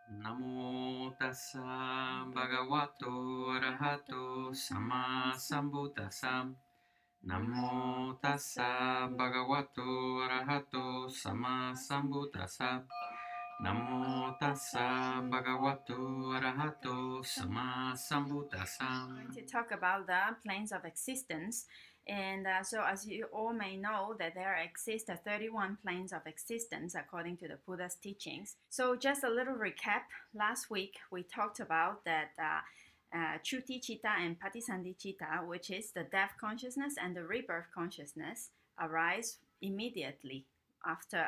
Namo tassa bhagavato arahato sama sambuddhassa. Namo tassa bhagavato arahato sama sambuddhassa. Namo tassa bhagavato arahato sama sambuddhassa. I'm going to talk about the planes of existence. And so, as you all may know, that there exist 31 planes of existence according to the Buddha's teachings. So, just a little recap. Last week we talked about that Chuti Chitta and Patisandhi Chitta, which is the death consciousness and the rebirth consciousness, arise immediately after.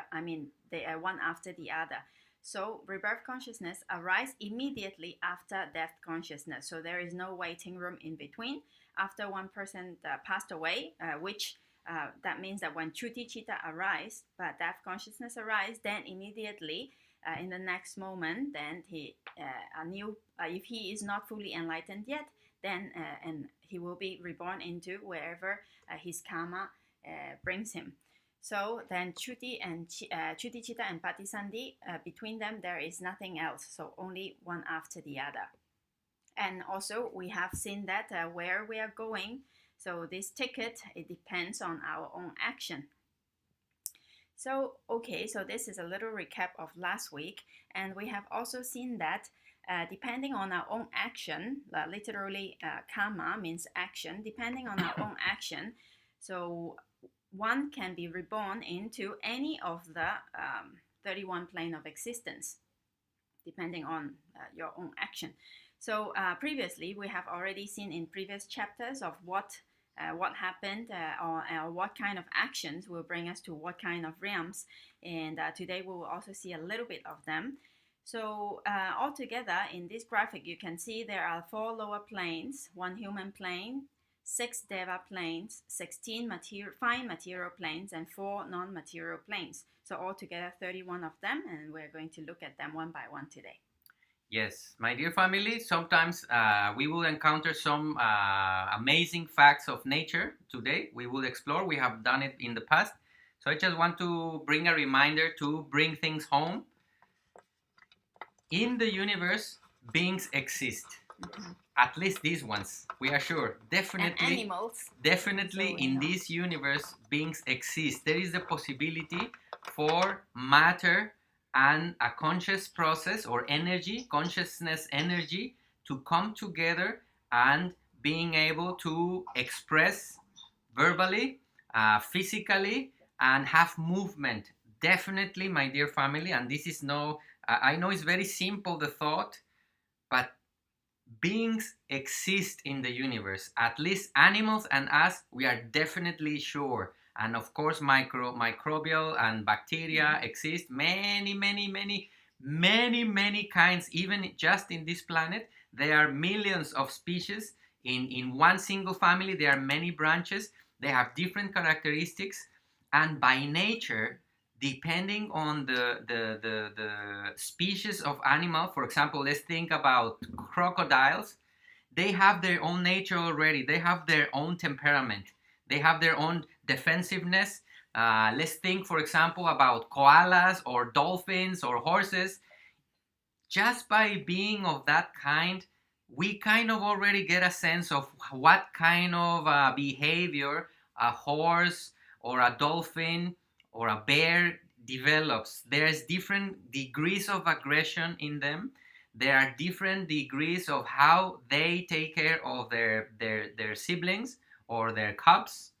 They are one after the other. So rebirth consciousness arises immediately after death consciousness. So there is no waiting room in between. After one person passed away, that means that when Chuti Chitta arises, but death consciousness arises, then immediately in the next moment, then if he is not fully enlightened yet, then and he will be reborn into wherever his karma brings him. So then Chuti Chitta and Patisandhi, between them there is nothing else. So only one after the other. And also we have seen that where we are going. So this ticket, it depends on our own action. So this is a little recap of last week. And we have also seen that depending on our own action, literally karma means action, depending on our own action. So one can be reborn into any of the 31 plane of existence, depending on your own action. So previously, we have already seen in previous chapters of what happened or what kind of actions will bring us to what kind of realms. And today we will also see a little bit of them. So altogether, in this graphic, you can see there are 4 lower planes, 1 human plane, 6 Deva planes, 16 fine material planes, and 4 non-material planes. So altogether 31 of them, and we're going to look at them one by one today. Yes, my dear family, sometimes we will encounter some amazing facts of nature today. We will explore. We have done it in the past. So I just want to bring a reminder to bring things home. In the universe, beings exist. Mm-hmm. At least these ones, we are sure. Definitely, and animals. Definitely in this universe, beings exist. There is the possibility for matter and a conscious process or energy, consciousness energy, to come together and being able to express verbally, physically, and have movement. Definitely, my dear family, and this is I know it's very simple, the thought, but beings exist in the universe. At least animals and us, we are definitely sure. And of course, microbial and bacteria exist. Many kinds. Even just in this planet, there are millions of species. In one single family, there are many branches. They have different characteristics. And by nature, depending on the species of animal, for example, let's think about crocodiles. They have their own nature already. They have their own temperament. They have their own defensiveness. Let's think, for example, about koalas or dolphins or horses. Just by being of that kind, we kind of already get a sense of what kind of behavior a horse or a dolphin or a bear develops. There's different degrees of aggression in them. There are different degrees of how they take care of their siblings or their cubs.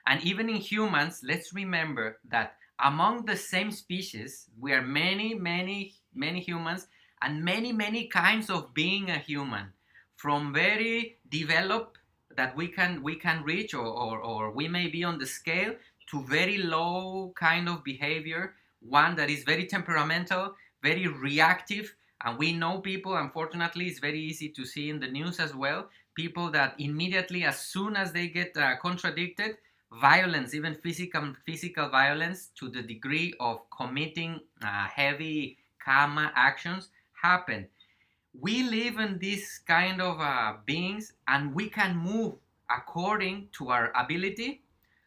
And even in humans, let's remember that among the same species, we are many humans and many kinds of being a human. From very developed that we can reach or we may be on the scale, to very low kind of behavior, one that is very temperamental, very reactive. And we know people, unfortunately, it's very easy to see in the news as well, people that immediately, as soon as they get contradicted, violence, even physical violence, to the degree of committing heavy karma actions happen. We live in this kind of beings, and we can move according to our ability,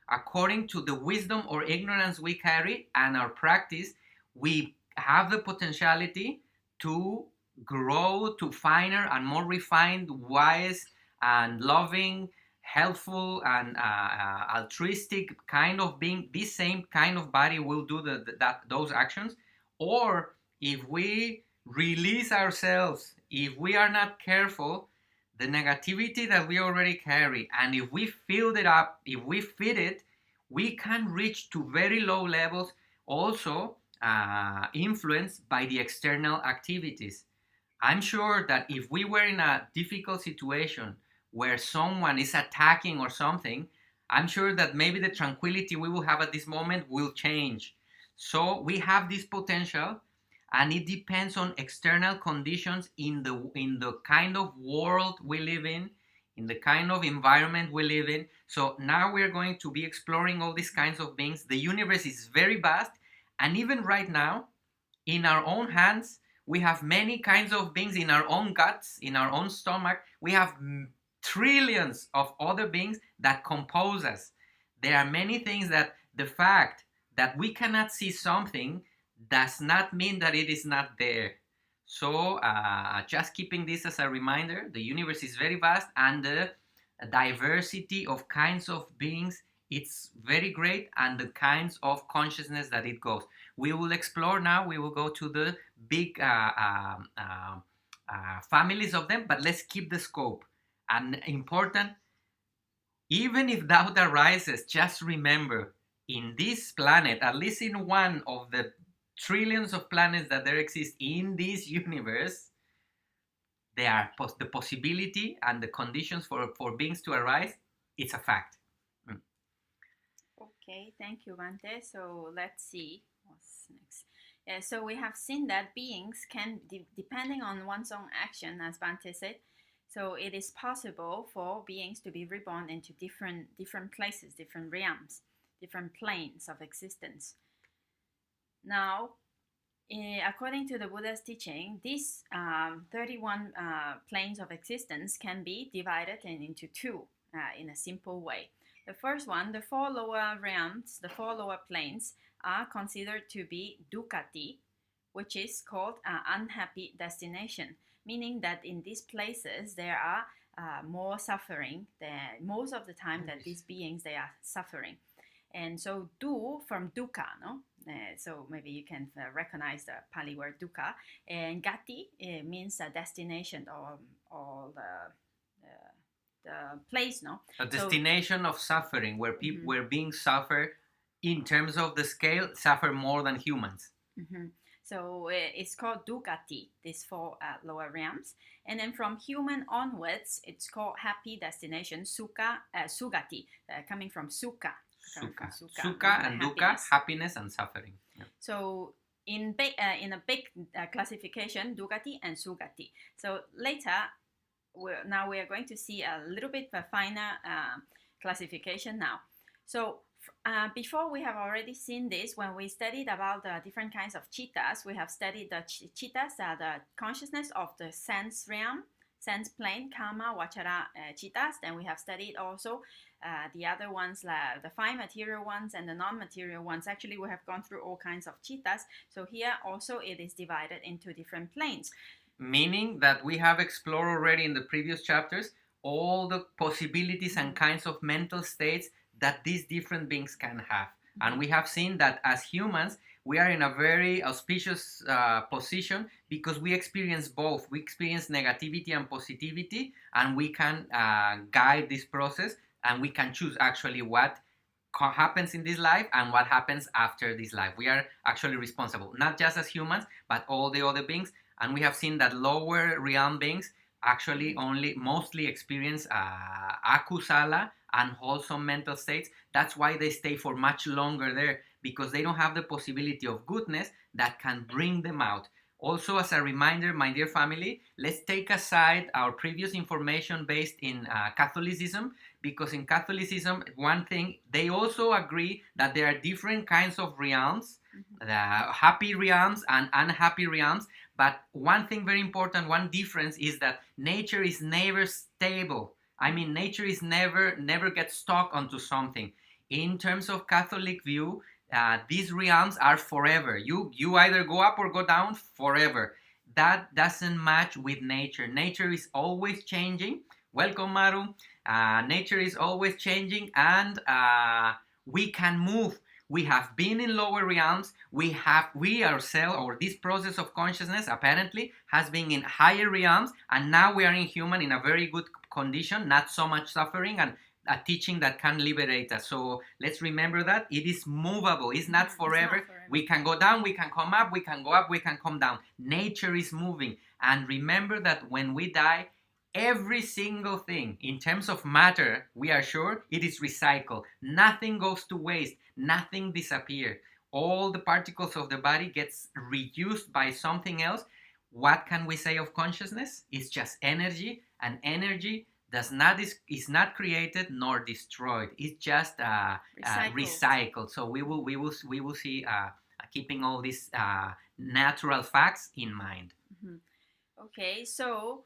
according to the wisdom or ignorance we carry and our practice. We have the potentiality to grow to finer and more refined, wise and loving, helpful and altruistic kind of being. This same kind of body will do those actions. Or if we release ourselves, if we are not careful, the negativity that we already carry, and if we fill it up, if we feed it, we can reach to very low levels, also influenced by the external activities. I'm sure that if we were in a difficult situation where someone is attacking or something, I'm sure that maybe the tranquility we will have at this moment will change. So we have this potential, and it depends on external conditions in the kind of world we live in the kind of environment we live in. So now we're going to be exploring all these kinds of beings. The universe is very vast, and even right now, in our own hands, we have many kinds of beings. In our own guts, in our own stomach, we have trillions of other beings that compose us. There are many things that the fact that we cannot see something does not mean that it is not there. So just keeping this as a reminder, the universe is very vast, and the diversity of kinds of beings, it's very great, and the kinds of consciousness that it goes. We will explore now, we will go to the big families of them, but let's keep the scope. And important, even if doubt arises, just remember, in this planet, at least in one of the trillions of planets that there exist in this universe, there are the possibility and the conditions for beings to arise. It's a fact. Okay, thank you, Bhante. So let's see what's next. So we have seen that beings can, depending on one's own action, as Bhante said, so it is possible for beings to be reborn into different places, different realms, different planes of existence. Now, according to the Buddha's teaching, these 31 planes of existence can be divided into two in a simple way. The first one, the four lower realms, the four lower planes, are considered to be dukkati, which is called unhappy destination, meaning that in these places there are more suffering. Most of the time that these beings, they are suffering. And so du from dukkha, no? So maybe you can recognize the Pali word dukkha. And gati means a destination or the place, no? A destination of suffering, where people, where beings suffer, in terms of the scale, suffer more than humans. So it's called dukkati, these four lower realms. And then from human onwards, it's called happy destination, sugati, coming from sukha. Sukha and dukkha, happiness and suffering. Yeah. So in a big classification, dukkati and sugati. So later, now we are going to see a little bit of a finer classification now. So before, we have already seen this when we studied about the different kinds of cittas. We have studied the cittas, the consciousness of the sense realm, sense plane, kama, vachara cittas. Then we have studied also the other ones, like the five material ones and the non-material ones. Actually, we have gone through all kinds of cittas. So here also it is divided into different planes. Meaning that we have explored already in the previous chapters all the possibilities and kinds of mental states that these different beings can have. And we have seen that as humans, we are in a very auspicious position, because we experience both. We experience negativity and positivity, and we can guide this process, and we can choose actually what happens in this life and what happens after this life. We are actually responsible, not just as humans, but all the other beings. And we have seen that lower realm beings actually mostly experience akusala and wholesome mental states. That's why they stay for much longer there, because they don't have the possibility of goodness that can bring them out. Also, as a reminder, my dear family, let's take aside our previous information based in Catholicism, because in Catholicism, one thing, they also agree that there are different kinds of realms, the happy realms and unhappy realms. But one thing very important, one difference, is that nature is never stable. I mean, nature is never gets stuck onto something. In terms of Catholic view, these realms are forever. You either go up or go down forever. that doesn't match with nature. Nature is always changing. Welcome, Maru. Nature is always changing, and we can move. We have been in lower realms. We ourselves, or this process of consciousness apparently has been in higher realms, and now we are in human in a very good condition, not so much suffering, and a teaching that can liberate us. So let's remember that it is movable. It's not forever. It's not forever. We can go down, we can come up, we can go up, we can come down. Nature is moving. And remember that when we die, every single thing in terms of matter, we are sure it is recycled. Nothing goes to waste. Nothing disappears. All the particles of the body gets reused by something else. What can we say of consciousness? It's just energy, and energy is not created nor destroyed. It's just recycled. So we will see keeping all these natural facts in mind. Mm-hmm. Okay, so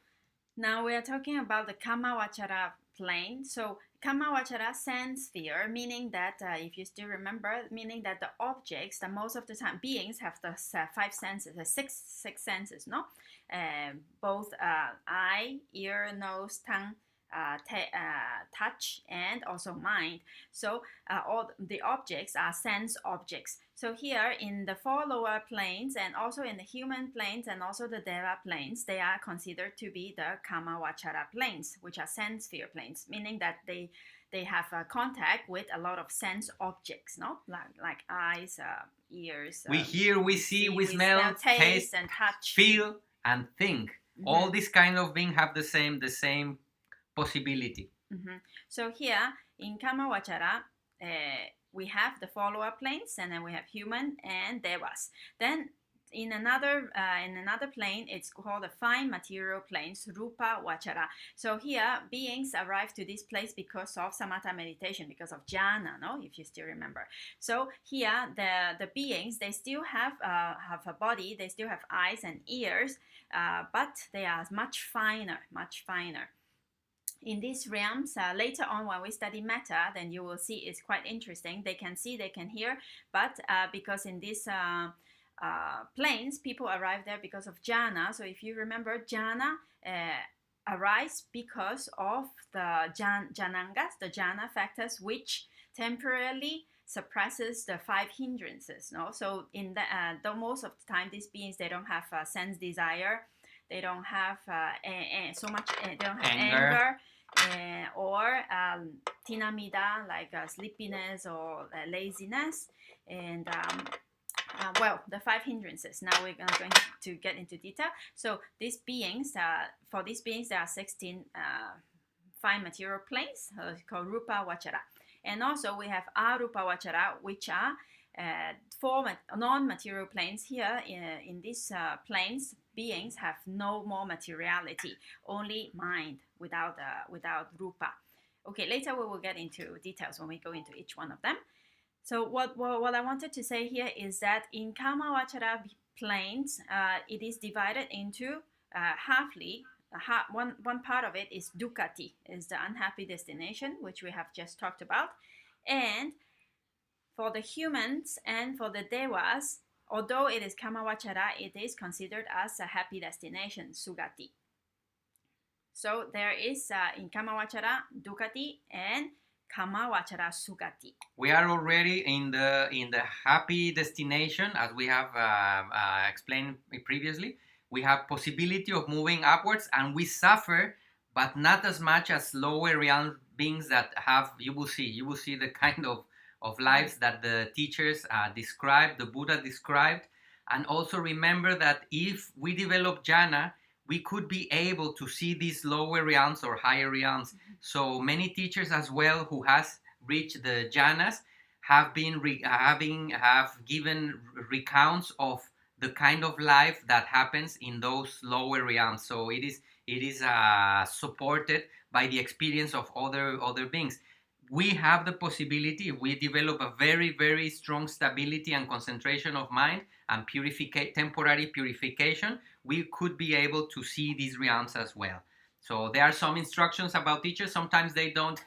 now we are talking about the Kamavachara plane. So Kamavachara sense sphere, meaning that if you still remember, meaning that the objects, the most of the time beings have the five senses, the six senses, no? Both eye, ear, nose, tongue, touch, and also mind. So all the objects are sense objects. So here in the four lower planes, and also in the human planes, and also the Deva planes, they are considered to be the Kamavachara planes, which are sense sphere planes, meaning that they have contact with a lot of sense objects, no, like eyes, ears. We hear, we see, we smell, taste, and touch, feel, and think. Mm-hmm. All these kind of beings have the same possibility. Mm-hmm. So here in Kamavachara, we have the follower planes, and then we have human and devas. Then in another plane, it's called the fine material planes, Rupa Vachara. So here beings arrive to this place because of samatha meditation, because of jhana, no? If you still remember. So here the beings, they still have a body, they still have eyes and ears, but they are much finer. In these realms, later on when we study metta, then you will see it's quite interesting. They can see, they can hear, but because in these planes, people arrive there because of jhana. So if you remember, jhana arises because of the jhanangas, the jhana factors, which temporarily suppresses the five hindrances. No, so in the most of the time, these beings, they don't have sense desire, they don't have so much, they don't have anger. Or tinamida, like sleepiness or laziness, and the five hindrances. Now we're going to get into detail. So these beings, for these beings, there are 16 fine material planes called Rupa Vachara, and also we have Arupa Vachara, which are four non-material planes. Here in these planes, beings have no more materiality, only mind without rupa. Okay, later we will get into details when we go into each one of them. So what I wanted to say here is that in Kamavachara planes, it is divided into halfly. One part of it is Dukkati, is the unhappy destination, which we have just talked about, and for the humans and for the devas, although it is Kamavachara, it is considered as a happy destination, Sugati. So there is in Kamavachara, Dukkati, and Kamavachara, Sugati. We are already in the happy destination, as we have explained previously. We have possibility of moving upwards, and we suffer, but not as much as lower realm beings that have. You will see the kind of lives that the teachers described, the Buddha described. And also remember that if we develop jhana, we could be able to see these lower realms or higher realms. Mm-hmm. So many teachers as well who has reached the jhanas have been have given recounts of the kind of life that happens in those lower realms. So it is supported by the experience of other beings. We have the possibility, if we develop a very, very strong stability and concentration of mind and temporary purification, we could be able to see these realms as well. So there are some instructions about teachers. Sometimes they don't.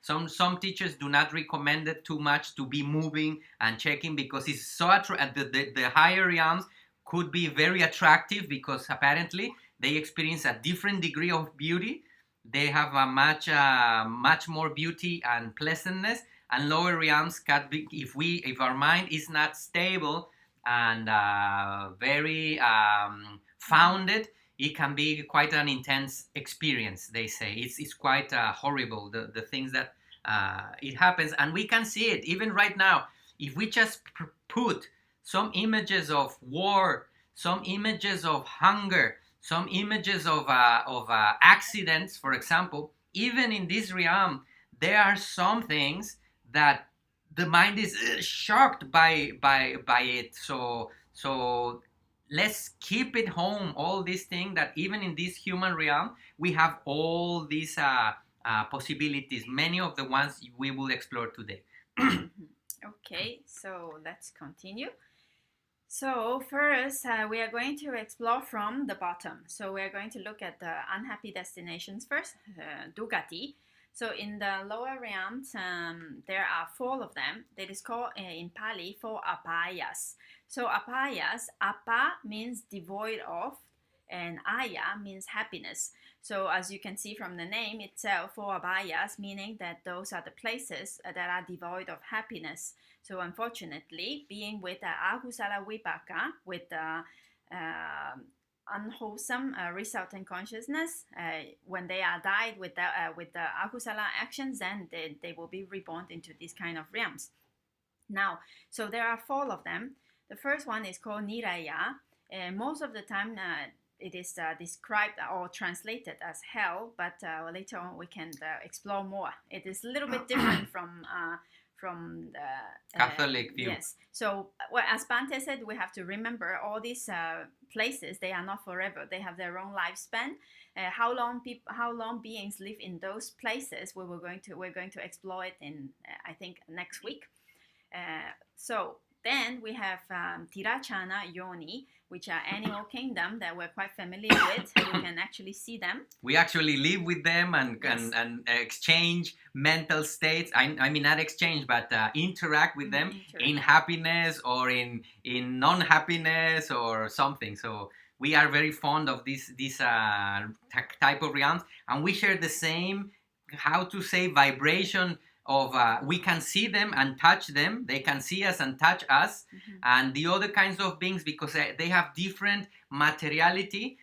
some teachers do not recommend it too much to be moving and checking, because it's so the higher realms could be very attractive because apparently they experience a different degree of beauty. They have a much more beauty and pleasantness. And lower realms can be, if our mind is not stable and very founded, it can be quite an intense experience. They say it's quite horrible, the things that it happens, and we can see it even right now. If we just put some images of war, some images of hunger, some images of accidents, for example, even in this realm, there are some things that the mind is shocked by it. So let's keep it home, all these things, that even in this human realm we have all these possibilities, many of the ones we will explore today. Okay, so let's continue. So first, we are going to explore from the bottom. So we are going to look at the unhappy destinations first, Dugati. So in the lower realms, there are 4 of them. That is called in Pali 4 apayas. So apayas, apa means devoid of, and aya means happiness. So as you can see from the name itself, 4 apayas, meaning that those are the places that are devoid of happiness. So unfortunately, being with the akusala vipaka, with the unwholesome resultant consciousness, when they are died with the akusala actions, then they will be reborn into these kind of realms. Now, so there are 4 of them. The first one is called Niraya. Most of the time, it is described or translated as hell, but later on we can explore more. It is a little bit different from the Catholic view. Yes. So, well, as Bhante said, we have to remember all these places. They are not forever. They have their own lifespan. How long beings live in those places? We're going to explore it in I think next week. So then we have Tirachana Yoni, which are animal kingdom that we're quite familiar with. You can actually see them. We actually live with them and Yes. and exchange mental states. I mean, not exchange, but interact with them in happiness or in non-happiness or something. So we are very fond of this type of realms, and we share the same, how to say, vibration of we can see them and touch them, they can see us and touch us, and the other kinds of beings, because they have different materiality.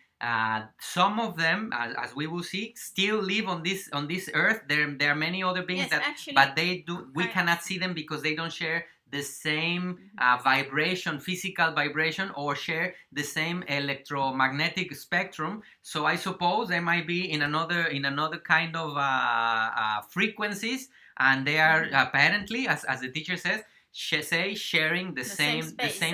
Some of them, as we will see, still live on this earth. There are many other beings but we cannot see them because they don't share the same vibration, physical vibration, or share the same electromagnetic spectrum. So I suppose they might be in another kind of frequencies, and they are apparently, as the teacher says, sharing the same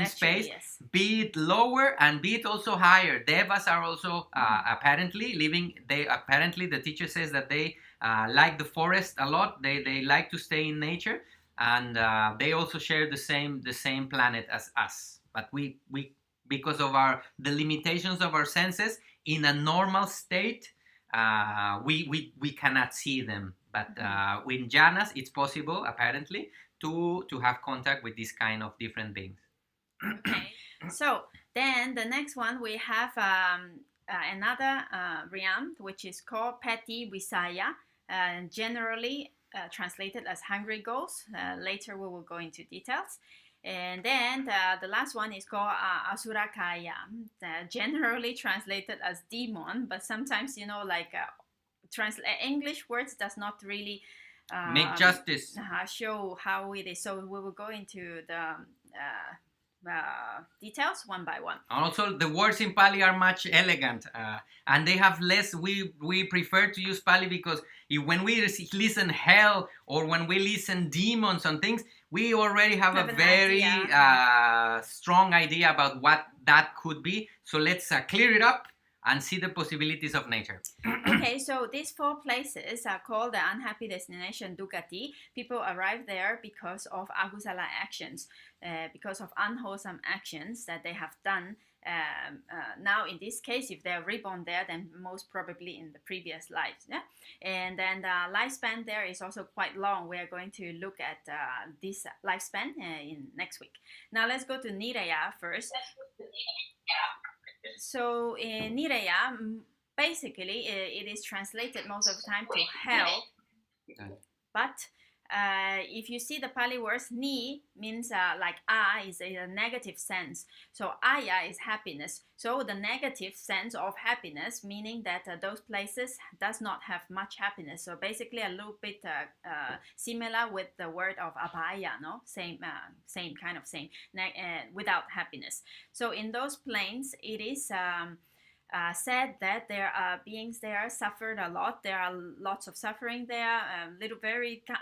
space, yes. Be it lower and be it also higher. Devas are also apparently living. Apparently the teacher says that they like the forest a lot. They like to stay in nature, and they also share the same planet as us. But we because of the limitations of our senses, in a normal state, we cannot see them. But in jhanas, it's possible, apparently, to have contact with this kind of different beings. Okay. So then the next one, we have another realm, which is called Peti Visaya, generally translated as hungry ghosts. Later we will go into details. And then the last one is called Asurakaya, generally translated as demon, but sometimes, English words does not really make justice, show how it is. So we will go into the details one by one. Also, the words in Pali are much elegant, and they have less. We prefer to use Pali because when we listen hell or when we listen demons and things, we already have a very strong idea about what that could be. So let's clear it up and see the possibilities of nature. Okay, so these 4 places are called the unhappy destination Dugati. People arrive there because of akusala actions, because of unwholesome actions that they have done. Now, in this case, if they're reborn there, then most probably in the previous lives. Yeah? And then the lifespan there is also quite long. We are going to look at this lifespan in next week. Now, let's go to Niraya first. So in Nireya, basically it is translated most of the time to hell. But if you see the Pali words, ni means like is a negative sense. So aya is happiness. So the negative sense of happiness, meaning that those places does not have much happiness. So basically a little bit similar with the word of abhaya, no? Same kind of same, without happiness. So in those planes, it is said that there are beings there suffered a lot. There are lots of suffering there,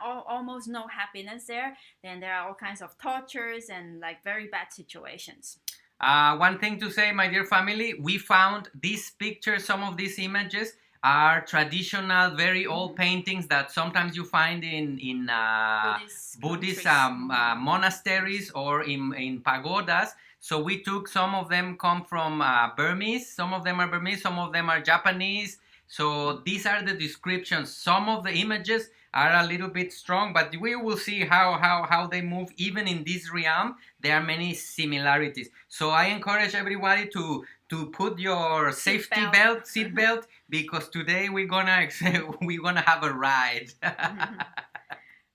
almost no happiness there. Then there are all kinds of tortures and like very bad situations. One thing to say, my dear family, we found these pictures, some of these images are traditional, very old paintings that sometimes you find in Buddhist monasteries or in pagodas. So we took some of them come from Burmese, some of them are Burmese, some of them are Japanese. So these are the descriptions. Some of the images are a little bit strong, but we will see how they move. Even in this realm, there are many similarities. So I encourage everybody to put your seat belt, because today we're gonna have a ride.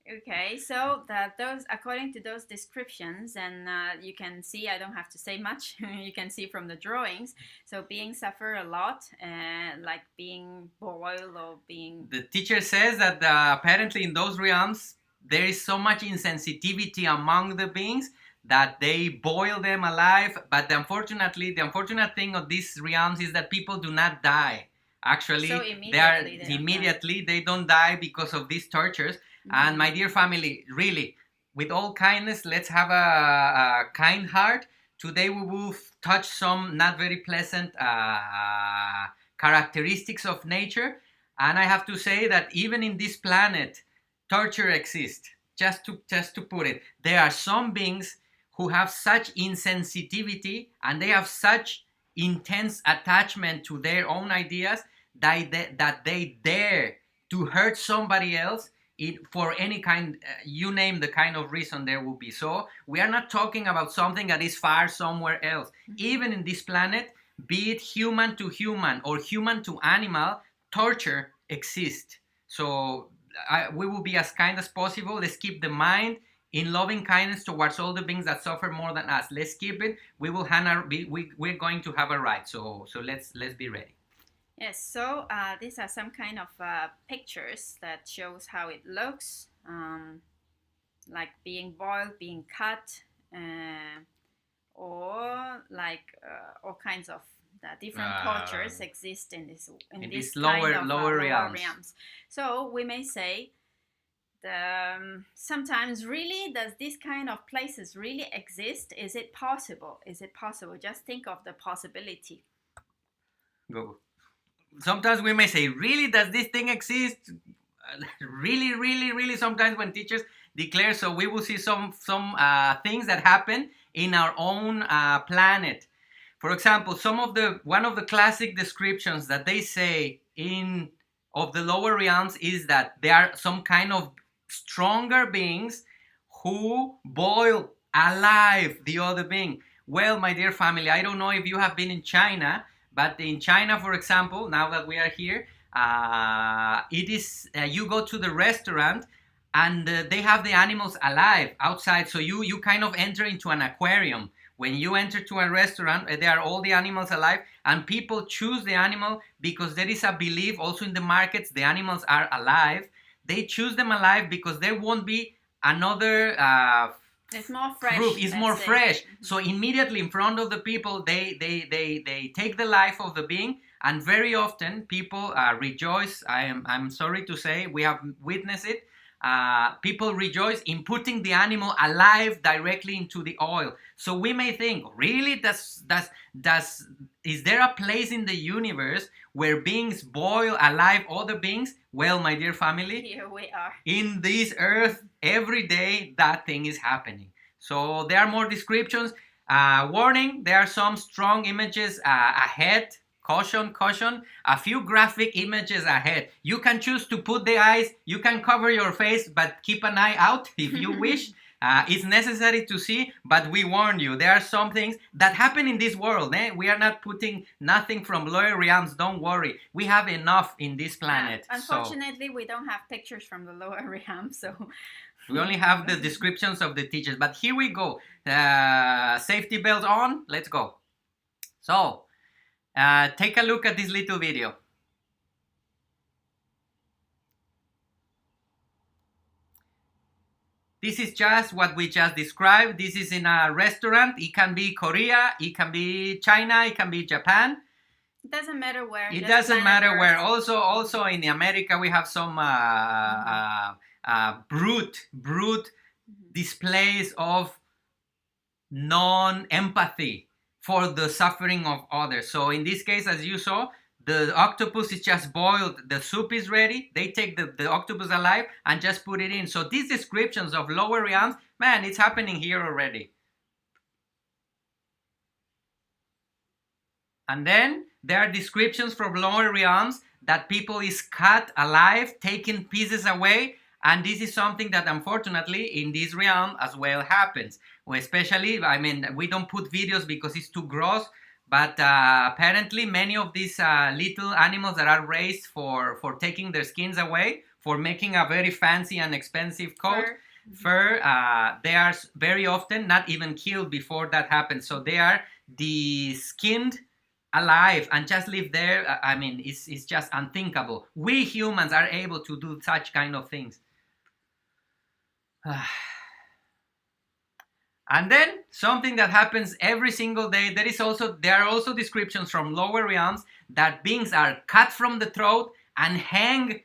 Okay, so those according to those descriptions, and you can see, I don't have to say much. You can see from the drawings. So beings suffer a lot, like being boiled or being. The teacher says that apparently in those realms there is so much insensitivity among the beings that they boil them alive. But the unfortunate thing of these realms is that people do not die. Actually, so they don't die because of these tortures. And my dear family, really, with all kindness, let's have a kind heart. Today we will touch some not very pleasant characteristics of nature. And I have to say that even in this planet, torture exists. Just to put it, there are some beings who have such insensitivity and they have such intense attachment to their own ideas that they dare to hurt somebody else for any kind, you name the kind of reason there will be. So we are not talking about something that is far somewhere else. Even in this planet, be it human to human or human to animal, torture exists. So we will be as kind as possible. Let's keep the mind in loving kindness towards all the beings that suffer more than us. Let's keep it. We're going to have a ride. So let's be ready. Yes, so these are some kind of pictures that shows how it looks, like being boiled, being cut, or like all kinds of different tortures exist in this lower realms. So we may say, sometimes really, does this kind of places really exist? Is it possible? Just think of the possibility. Go. Sometimes we may say, really, does this thing exist? Really, sometimes when teachers declare, so we will see some things that happen in our own planet. For example, one of the classic descriptions that they say of the lower realms is that there are some kind of stronger beings who boil alive the other being. Well, my dear family, I don't know if you have been in China, but in China, for example, now that we are here, it is you go to the restaurant and they have the animals alive outside. So you kind of enter into an aquarium. When you enter to a restaurant, there are all the animals alive, and people choose the animal because there is a belief also in the markets the animals are alive. They choose them alive because there won't be another it's more fresh. It's more fresh. So immediately in front of the people, they take the life of the being, and very often people rejoice. I'm sorry to say, we have witnessed it. People rejoice in putting the animal alive directly into the oil. So we may think, really, is there a place in the universe where beings boil alive other beings? Well, my dear family, here we are. In this earth, every day that thing is happening. So there are more descriptions. Warning, there are some strong images ahead. Caution, a few graphic images ahead. You can choose to put the eyes, you can cover your face, but keep an eye out if you wish. It's necessary to see, but we warn you. There are some things that happen in this world. We are not putting nothing from lower realms. Don't worry. We have enough in this planet. Unfortunately, we don't have pictures from the lower realms, so we only have the descriptions of the teachers. But here we go. Safety belts on. Let's go. So, take a look at this little video. This is just what we just described. This is in a restaurant. It can be Korea, it can be China, it can be Japan. It doesn't matter where. It doesn't matter where. Also in America, we have some brute displays of non-empathy for the suffering of others. So in this case, as you saw, the octopus is just boiled. The soup is ready. They take the octopus alive and just put it in. So these descriptions of lower realms, man, it's happening here already. And then there are descriptions from lower realms that people is cut alive, taking pieces away. And this is something that unfortunately in this realm as well happens. Well, especially, I mean, we don't put videos because it's too gross. But apparently many of these little animals that are raised for taking their skins away, for making a very fancy and expensive coat, fur, they are very often not even killed before that happens. So they are skinned alive and just live there. I mean, it's just unthinkable. We humans are able to do such kind of things. And then something that happens every single day, there are also descriptions from lower realms that beings are cut from the throat and hang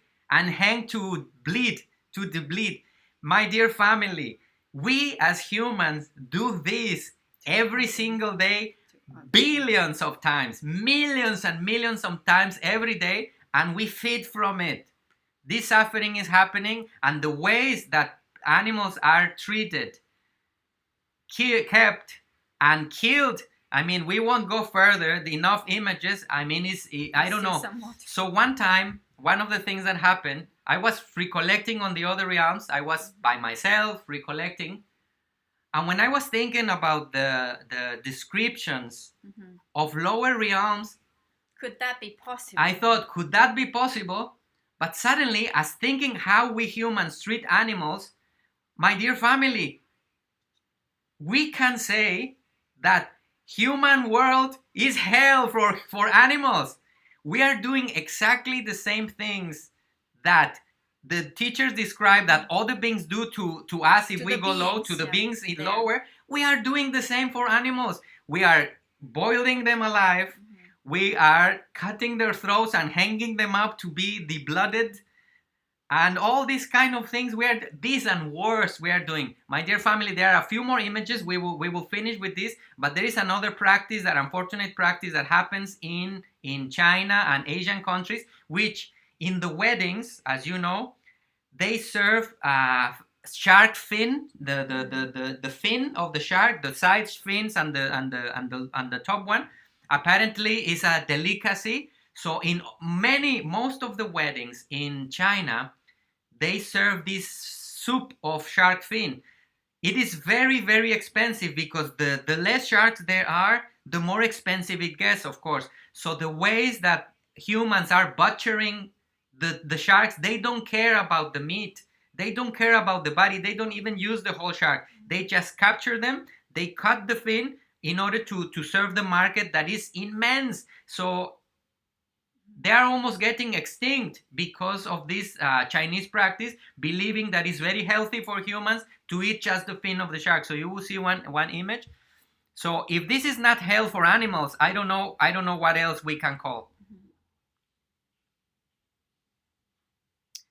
to bleed, to the bleed. My dear family, we as humans do this every single day, billions of times, millions and millions of times every day, and we feed from it. This suffering is happening, and the ways that animals are treated, kept and killed, I mean, we won't go further. Enough images. I mean, I don't know. So one time, one of the things that happened, I was recollecting on the other realms. I was by myself recollecting, and when I was thinking about the descriptions of lower realms, could that be possible? I thought, could that be possible? But suddenly, as thinking how we humans treat animals, my dear family, we can say that human world is hell for animals. We are doing exactly the same things that the teachers describe that all the beings do to us if we go low, to the beings in lower. We are doing the same for animals. We are boiling them alive. We are cutting their throats and hanging them up to be deblooded. And all these kind of things, this and worse we are doing. My dear family, there are a few more images. We will finish with this. But there is another practice, that unfortunate practice that happens in China and Asian countries, which in the weddings, as you know, they serve shark fin, the fin of the shark, the side fins and the top one, apparently is a delicacy. So in most of the weddings in China, they serve this soup of shark fin. It is very, very expensive because the less sharks there are, the more expensive it gets, of course. So the ways that humans are butchering the sharks, they don't care about the meat. They don't care about the body. They don't even use the whole shark. They just capture them. They cut the fin in order to serve the market that is immense. So they are almost getting extinct because of this Chinese practice, believing that it's very healthy for humans to eat just the fin of the shark. So you will see one image. So if this is not hell for animals, I don't know what else we can call.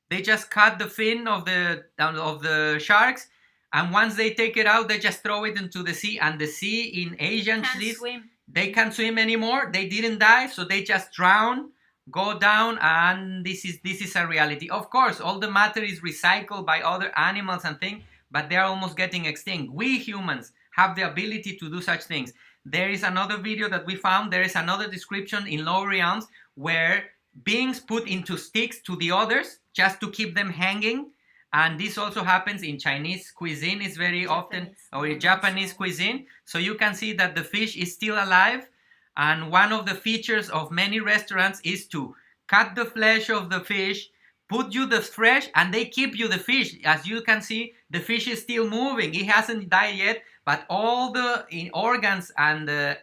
They just cut the fin of the sharks, and once they take it out, they just throw it into the sea. And the sea in Asian seas, they can't swim anymore. They didn't die, so they just drown, go down, and this is a reality. Of course, all the matter is recycled by other animals and things, but they are almost getting extinct. We humans have the ability to do such things. There is another video that we found. There is another description in lower realms where beings put into sticks to the others just to keep them hanging, And this also happens in Chinese cuisine, is very often, or in Japanese cuisine. So you can see that the fish is still alive. And one of the features of many restaurants is to cut the flesh of the fish, put you the fresh, and they keep you the fish. As you can see, the fish is still moving. It hasn't died yet, but all the organs and the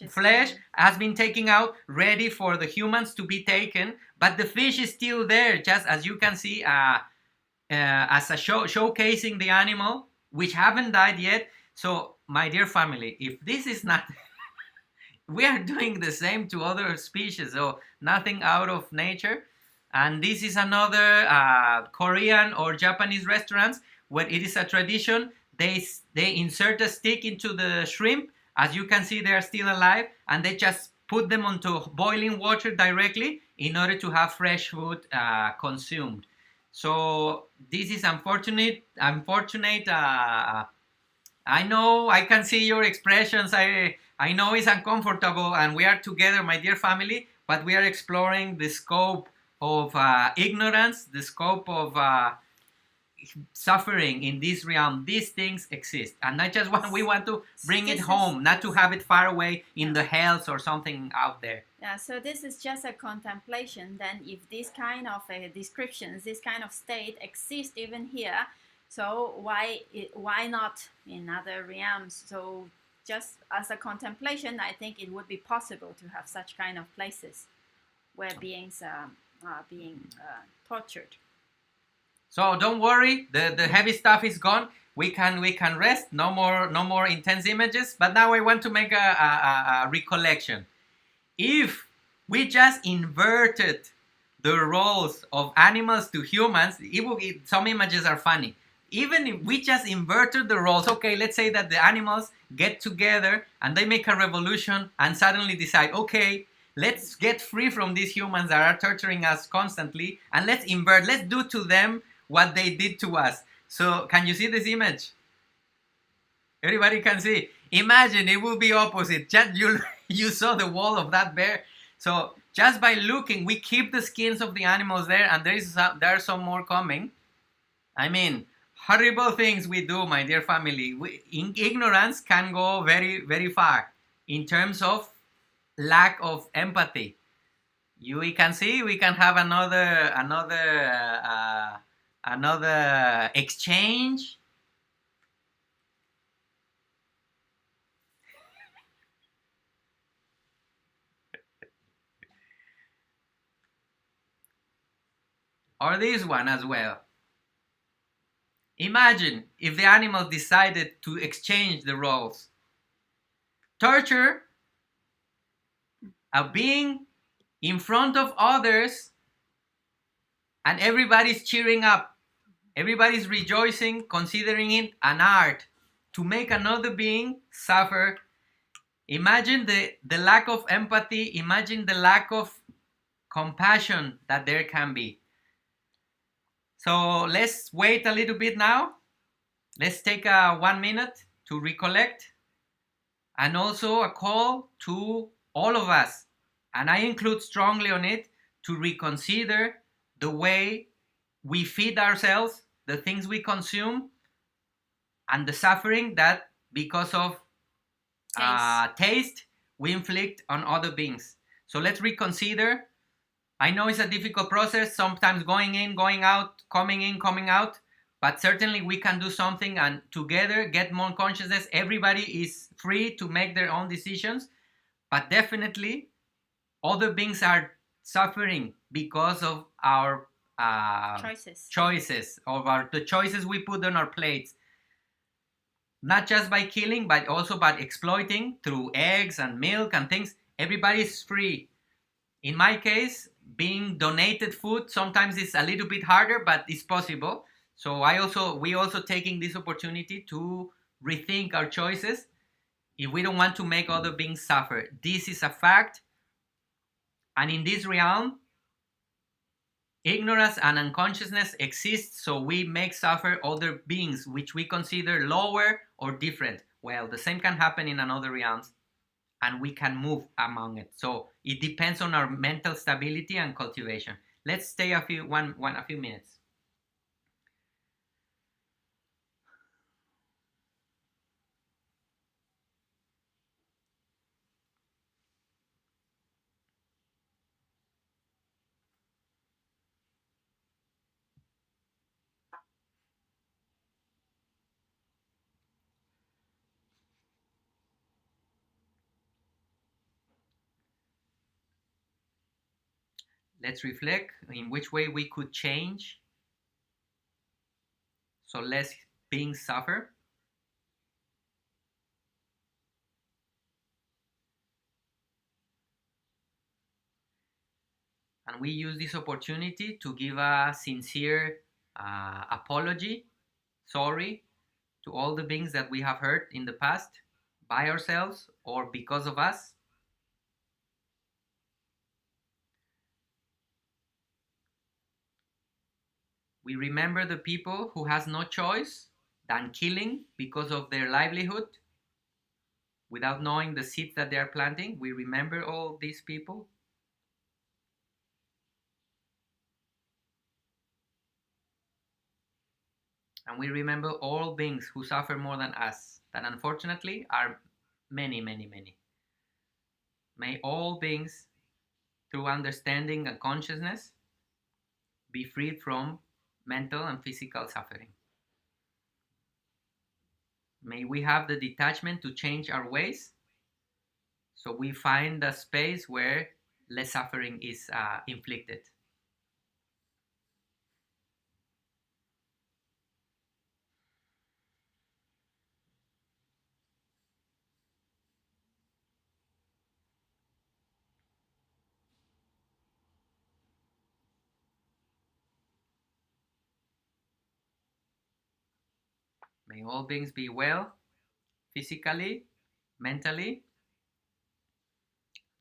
flesh has been taken out, ready for the humans to be taken. But the fish is still there, just as you can see, as a showcasing the animal, which haven't died yet. So, my dear family, if this is not... we are doing the same to other species, so nothing out of nature. And this is another Korean or Japanese restaurants where it is a tradition. They insert a stick into the shrimp. As you can see, they are still alive, and they just put them onto boiling water directly in order to have fresh food consumed. So this is unfortunate. I know, I can see your expressions. I know it's uncomfortable, and we are together, my dear family, but we are exploring the scope of ignorance, the scope of suffering in this realm. These things exist, and we want to bring it home, not to have it far away in the hells or something out there. Yeah, so this is just a contemplation. Then if this kind of descriptions, this kind of state exists even here, so why not in other realms? So just as a contemplation, I think it would be possible to have such kind of places where beings are being tortured. So don't worry, the heavy stuff is gone. We can rest. No more intense images. But now I want to make a recollection. If we just inverted the roles of animals to humans, some images are funny. Even if we just inverted the roles, okay, let's say that the animals get together and they make a revolution and suddenly decide, okay, let's get free from these humans that are torturing us constantly, and let's do to them what they did to us. So can you see this image? Everybody can see. Imagine it will be opposite. Just you saw the wall of that bear. So just by looking, we keep the skins of the animals there, and there are some more coming. I mean, horrible things we do, my dear family. Ignorance can go very, very far in terms of lack of empathy. We can see we can have another exchange. Or this one as well. Imagine if the animals decided to exchange the roles. Torture a being in front of others, and everybody's cheering up. Everybody's rejoicing, considering it an art to make another being suffer. Imagine the lack of empathy. Imagine the lack of compassion that there can be. So let's wait a little bit now. Let's take 1 minute to recollect, and also a call to all of us, and I include strongly on it, to reconsider the way we feed ourselves, the things we consume, and the suffering that because of taste we inflict on other beings. So let's reconsider. I know it's a difficult process, sometimes going in, going out, coming in, coming out, but certainly we can do something and together get more consciousness. Everybody is free to make their own decisions, but definitely other beings are suffering because of our choices, of the choices we put on our plates. Not just by killing, but also by exploiting through eggs and milk and things. Everybody is free. In my case, being donated food sometimes is a little bit harder, but it's possible. So we also taking this opportunity to rethink our choices if we don't want to make other beings suffer. This is a fact. And in this realm, ignorance and unconsciousness exist, so we make suffer other beings which we consider lower or different. Well, the same can happen in another realms, and we can move among it. So it depends on our mental stability and cultivation. Let's stay a few minutes. Let's reflect in which way we could change so less beings suffer. And we use this opportunity to give a sincere apology, sorry, to all the beings that we have hurt in the past by ourselves or because of us. We remember the people who has no choice than killing because of their livelihood without knowing the seeds that they are planting. We remember all these people. And we remember all beings who suffer more than us, that unfortunately are many, many, many. May all beings, through understanding and consciousness, be freed from mental and physical suffering. May we have the detachment to change our ways so we find a space where less suffering is inflicted. May all beings be well, physically, mentally,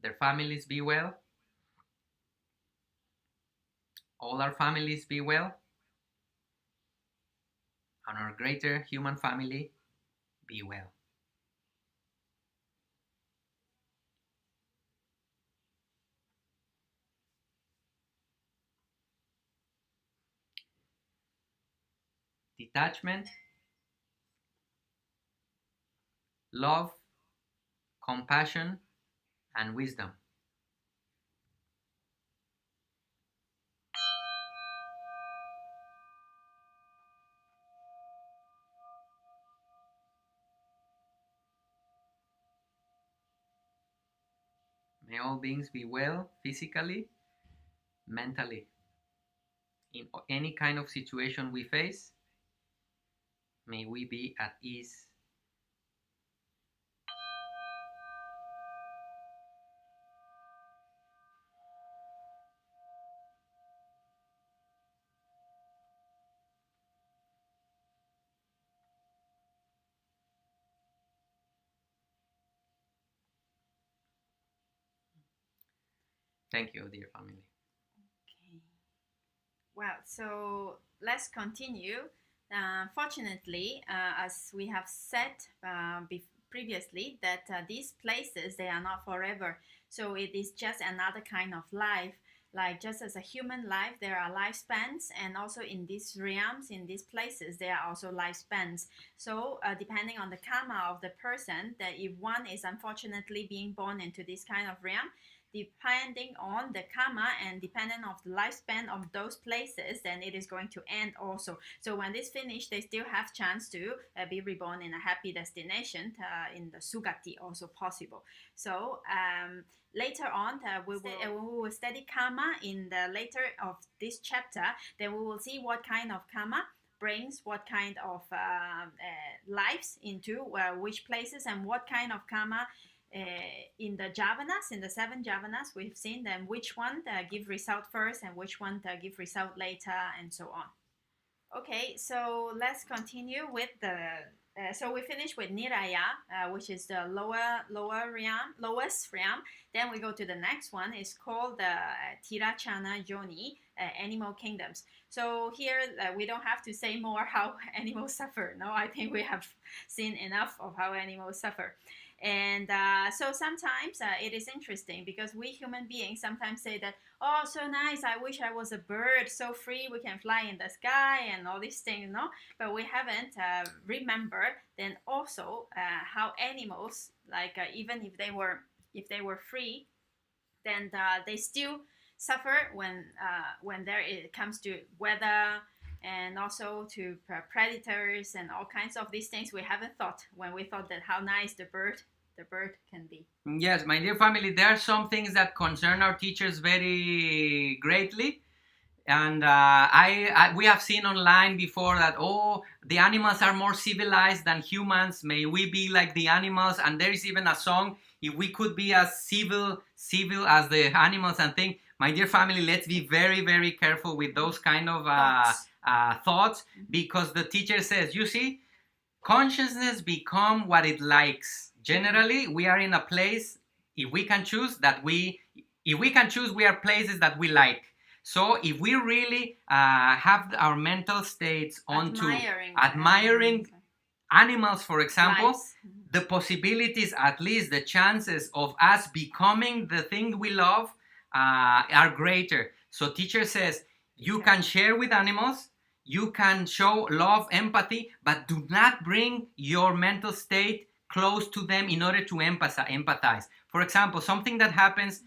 their families be well, all our families be well, and our greater human family be well. Detachment, love, compassion, and wisdom. May all beings be well physically, mentally. In any kind of situation we face, may we be at ease. Thank you, dear family. Okay. Well, so let's continue. Fortunately, as we have said previously, that these places they are not forever. So it is just another kind of life. Like just as a human life, there are lifespans, and also in these realms, in these places, there are also lifespans. So depending on the karma of the person, that if one is unfortunately being born into this kind of realm, depending on the karma and depending of the lifespan of those places, then it is going to end also. So when this finish, they still have chance to be reborn in a happy destination in the sugati also possible. So later on we will study karma in the later of this chapter. Then we will see what kind of karma brings what kind of lives into which places, and what kind of karma in the javanas, in the 7 javanas, we've seen them which one give result first and which one give result later, and so on. Okay, so let's continue with the. So we finished with Niraya, which is the lowest realm. Then we go to the next one. It's called the Tirachana Yoni, animal kingdoms. So here we don't have to say more how animals suffer. No, I think we have seen enough of how animals suffer. And so sometimes it is interesting because we human beings sometimes say that, oh, so nice, I wish I was a bird, so free, we can fly in the sky and all these things, no? But we haven't remembered then also how animals, like even if they were free, then they still suffer when it comes to weather, and also to predators and all kinds of these things we haven't thought when we thought that how nice the bird the bird can be. Yes, my dear family, there are some things that concern our teachers very greatly. And we have seen online before that, oh, the animals are more civilized than humans. May we be like the animals. And there is even a song, if we could be as civil as the animals and think. My dear family, let's be very, very careful with those kind of thoughts, because the teacher says, you see, consciousness become what it likes. Generally, we are in a place, if we can choose, we are places that we like. So if we really have our mental states onto admiring animals, for example, the possibilities, at least the chances of us becoming the thing we love are greater. So teacher says, you can share with animals, you can show love, empathy, but do not bring your mental state close to them in order to empathize. For example, something that happens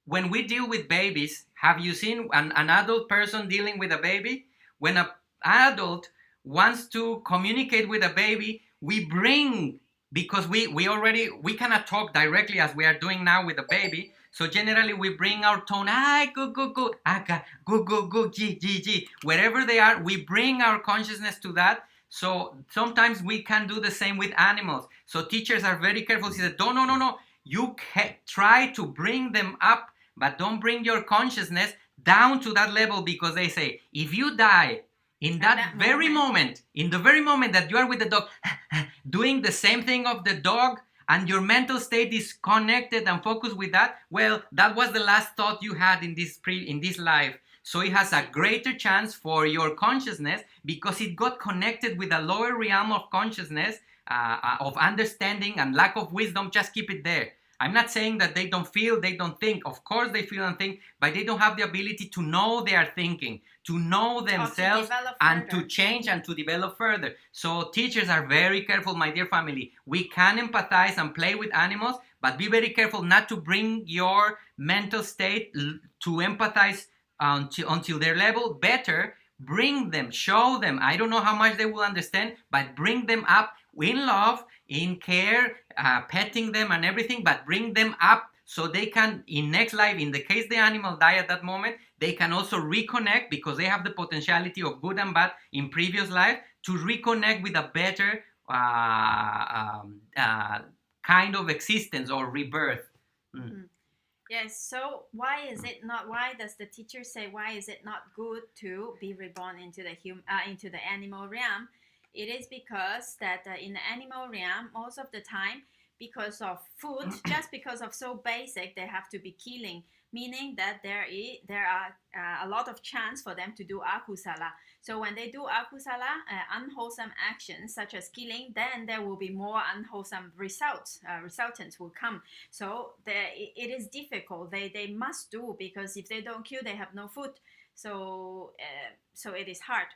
when we deal with babies, have you seen an adult person dealing with a baby? When an adult wants to communicate with a baby, we bring, because we cannot talk directly as we are doing now with a baby. So generally we bring our tone, go, aka, go, g. Wherever they are, we bring our consciousness to that. So sometimes we can do the same with animals. So teachers are very careful. They say, no. You try to bring them up, but don't bring your consciousness down to that level, because they say, if you die in that very moment, in the very moment that you are with the dog, doing the same thing of the dog, and your mental state is connected and focused with that, well, that was the last thought you had in this life. So it has a greater chance for your consciousness, because it got connected with a lower realm of consciousness, of understanding and lack of wisdom. Just keep it there. I'm not saying that they don't feel, they don't think. Of course they feel and think, but they don't have the ability to know they are thinking, to know themselves, and to change and to develop further. So teachers are very careful, my dear family. We can empathize and play with animals, but be very careful not to bring your mental state to empathize until their level. Better bring them, show them. I don't know how much they will understand, but bring them up in love, in care, petting them and everything, but bring them up so they can, in next life, in the case the animal die at that moment, they can also reconnect, because they have the potentiality of good and bad in previous life, to reconnect with a better kind of existence or rebirth. Yes, so why does the teacher say, why is it not good to be reborn into the animal realm? It is because that in the animal realm, most of the time, because of food, just because of so basic, they have to be killing, meaning that there are a lot of chance for them to do akusala. So when they do akusala, unwholesome actions such as killing, then there will be more unwholesome resultants will come. So it is difficult. They must do, because if they don't kill, they have no food. So it is hard.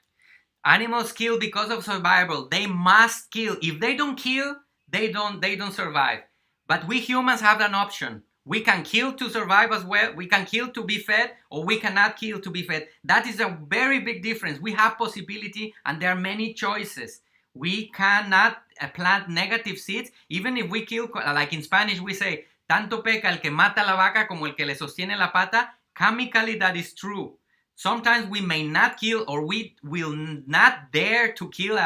Animals kill because of survival. They must kill. If they don't kill, they don't survive. But we humans have an option. We can kill to survive as well. We can kill to be fed, or we cannot kill to be fed. That is a very big difference. We have possibility, and there are many choices. We cannot plant negative seeds. Even if we kill, like in Spanish we say, tanto peca el que mata la vaca como el que le sostiene la pata. Chemically, that is true. Sometimes we may not kill, or we will not dare to kill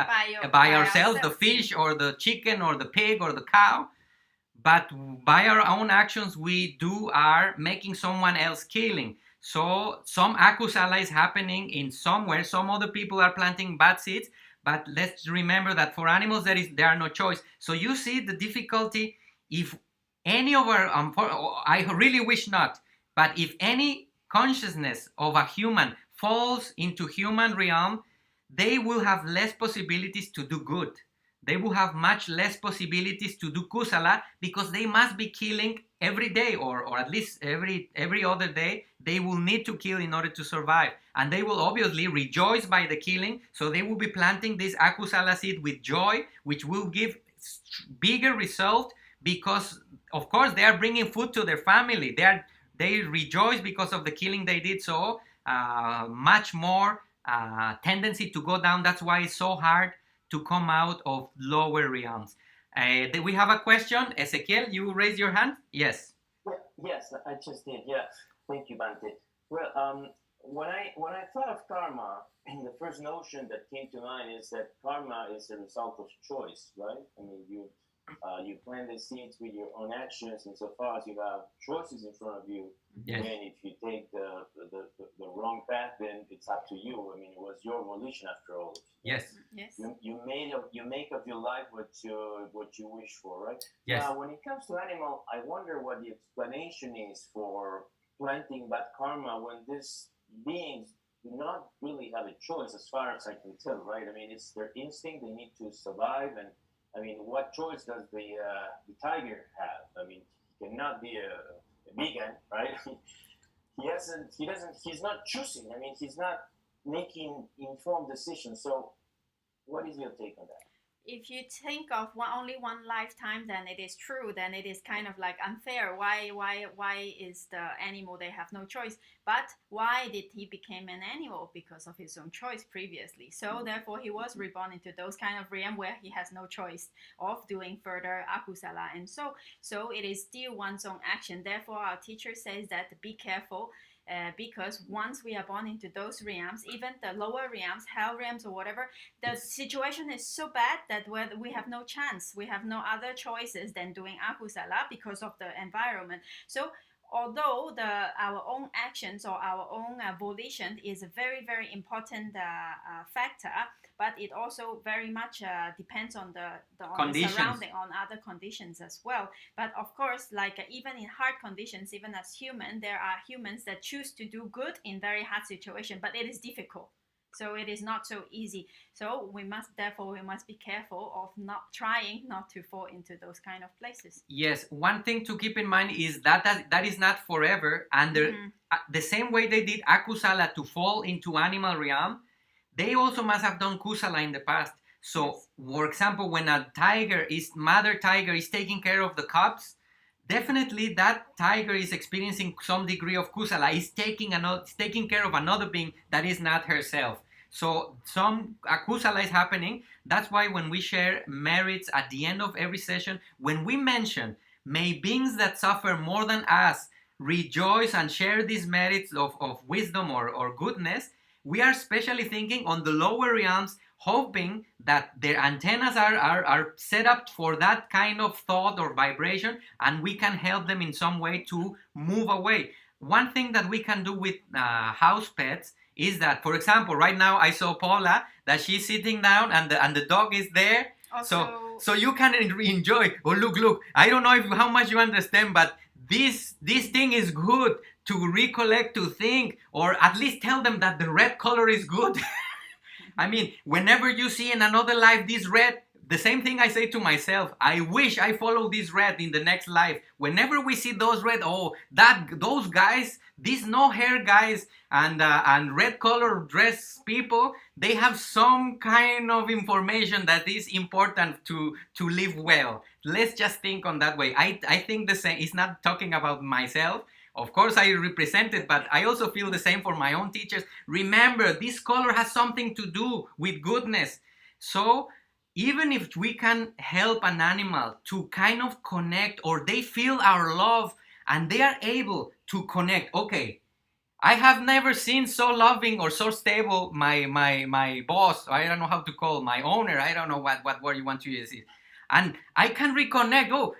by ourselves, the fish or the chicken or the pig or the cow. But by our own actions, we are making someone else killing. So some akusala is happening in somewhere. Some other people are planting bad seeds. But let's remember that for animals, there are no choice. So you see the difficulty. If any of our, I really wish not, but if any consciousness of a human falls into human realm, they will have less possibilities to do good. They will have much less possibilities to do kusala, because they must be killing every day, or at least every other day. They will need to kill in order to survive, and they will obviously rejoice by the killing. So they will be planting this akusala seed with joy, which will give bigger result, because of course they are bringing food to their family. They rejoice because of the killing they did. So much more tendency to go down. That's why it's so hard to come out of lower realms. We have a question. Ezequiel, you raised your hand? Yes. Yes, I just did. Yeah, thank you, Bante. Well, when I thought of karma, the first notion that came to mind is that karma is a result of choice, right? I mean, you plant the seeds with your own actions, and so far as you have choices in front of you, Yes. and if you take the wrong path, then it's up to you. I mean, it was your volition after all. Yes. Yes. You make of your life what you wish for, right? Yes. Now, when it comes to animal, I wonder what the explanation is for planting bad karma when these beings do not really have a choice, as far as I can tell, right? I mean, it's their instinct; they need to survive, and I mean, what choice does the tiger have? I mean, he cannot be a vegan, right? He's not choosing. I mean, he's not making informed decisions. So, what is your take on that? If you think of only one lifetime, then it is true. Then it is kind of like unfair. Why is the animal, they have no choice? But why did he become an animal? Because of his own choice previously. So therefore, he was reborn into those kind of realm where he has no choice of doing further akusala, and so it is still one's own action. Therefore, our teacher says that be careful. Because once we are born into those realms, even the lower realms, hell realms or whatever, the situation is so bad that we have no chance. We have no other choices than doing akusala because of the environment. So although our own actions or our own volition is a very, very important factor, but it also very much depends on on the surrounding, on other conditions as well. But of course, like even in hard conditions, even as human, there are humans that choose to do good in very hard situation, but it is difficult. So it is not so easy. So we must be careful of not trying not to fall into those kind of places. Yes, one thing to keep in mind is that is not forever, and the same way they did akusala to fall into animal realm, they also must have done kusala in the past. So, yes. For example, when a mother tiger is taking care of the cubs, definitely that tiger is experiencing some degree of kusala. Is taking care of another being that is not herself. So some kusala is happening. That's why when we share merits at the end of every session, when we mention, may beings that suffer more than us rejoice and share these merits of wisdom or goodness, we are especially thinking on the lower realms, hoping that their antennas are set up for that kind of thought or vibration, and we can help them in some way to move away. One thing that we can do with house pets is that, for example, right now I saw Paula, that she's sitting down and the dog is there. Also, so you can enjoy. Oh, look! I don't know how much you understand, but this thing is good to recollect, to think, or at least tell them that the red color is good. I mean, whenever you see in another life this red, the same thing I say to myself, I wish I follow this red in the next life. Whenever we see those red, those guys, these no hair guys and red color dress people, they have some kind of information that is important to live well. Let's just think on that way. I think the same. It's not talking about myself. Of course, I represent it, but I also feel the same for my own teachers. Remember, this color has something to do with goodness. So even if we can help an animal to kind of connect, or they feel our love and they are able to connect. Okay, I have never seen so loving or so stable my boss. I don't know how to call my owner. I don't know what word you want to use it. And I can reconnect. Oh,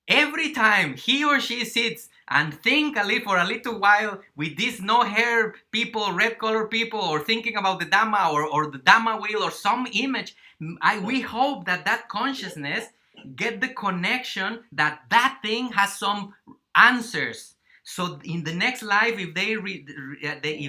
every time he or she sits and think for a little while with these no hair people, red color people, or thinking about the Dhamma or the Dhamma wheel or some image, we hope that consciousness get the connection that thing has some answers. So in the next life, if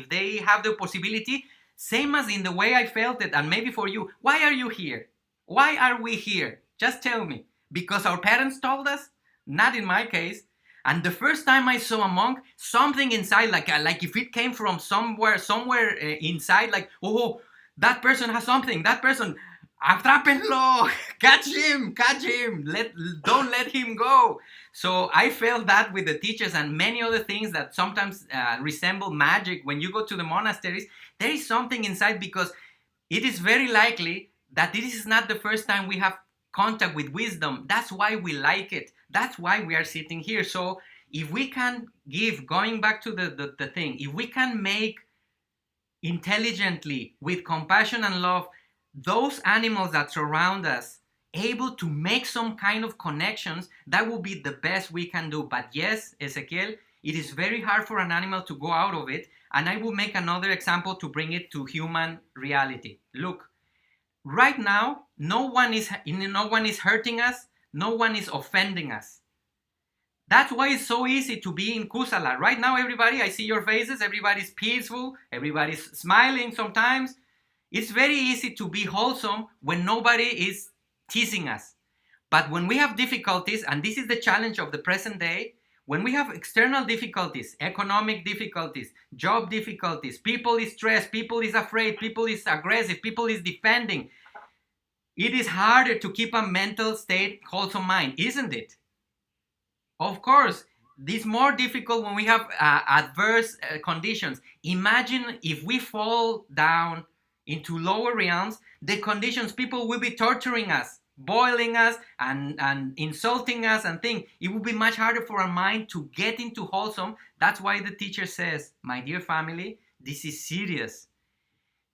they have the possibility, same as in the way I felt it, and maybe for you, why are you here? Why are we here? Just tell me. Because our parents told us? Not in my case. And the first time I saw a monk, something inside, like if it came from somewhere inside, like, oh, that person has something. That person, atrápenlo, catch him, don't let him go. So I felt that with the teachers and many other things that sometimes resemble magic. When you go to the monasteries, there is something inside, because it is very likely that this is not the first time we have contact with wisdom. That's why we like it. That's why we are sitting here. So if we can give, going back to the thing, if we can make intelligently, with compassion and love, those animals that surround us able to make some kind of connections, that will be the best we can do. But yes, Ezequiel, it is very hard for an animal to go out of it. And I will make another example to bring it to human reality. Look, right now, no one is hurting us, no one is offending us. That's why it's so easy to be in Kusala. Right now, everybody, I see your faces, everybody's peaceful, everybody's smiling sometimes. It's very easy to be wholesome when nobody is teasing us. But when we have difficulties, and this is the challenge of the present day, when we have external difficulties, economic difficulties, job difficulties, people is stressed, people is afraid, people is aggressive, people is defending, it is harder to keep a mental state, wholesome mind, isn't it? Of course, this is more difficult when we have adverse conditions. Imagine if we fall down into lower realms, the conditions, people will be torturing us, boiling us and insulting us and things. It will be much harder for our mind to get into wholesome. That's why the teacher says, my dear family, this is serious.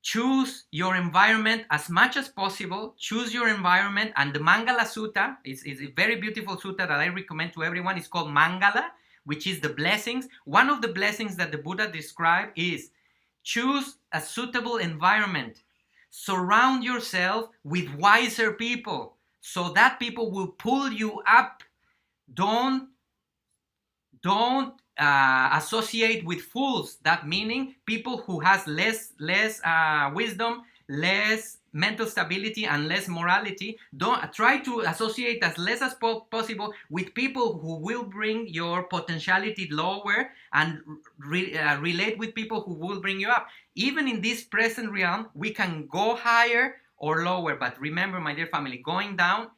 Choose your environment as much as possible. Choose your environment. And the Mangala Sutta is a very beautiful sutta that I recommend to everyone. It's called Mangala, which is the blessings. One of the blessings that the Buddha described is choose a suitable environment. Surround yourself with wiser people so that people will pull you up. Don't associate with fools. That meaning people who has less wisdom, less mental stability, and less morality. Don't try to associate as less as possible with people who will bring your potentiality lower, and relate with people who will bring you up. Even in this present realm, we can go higher or lower. But remember, my dear family, going down,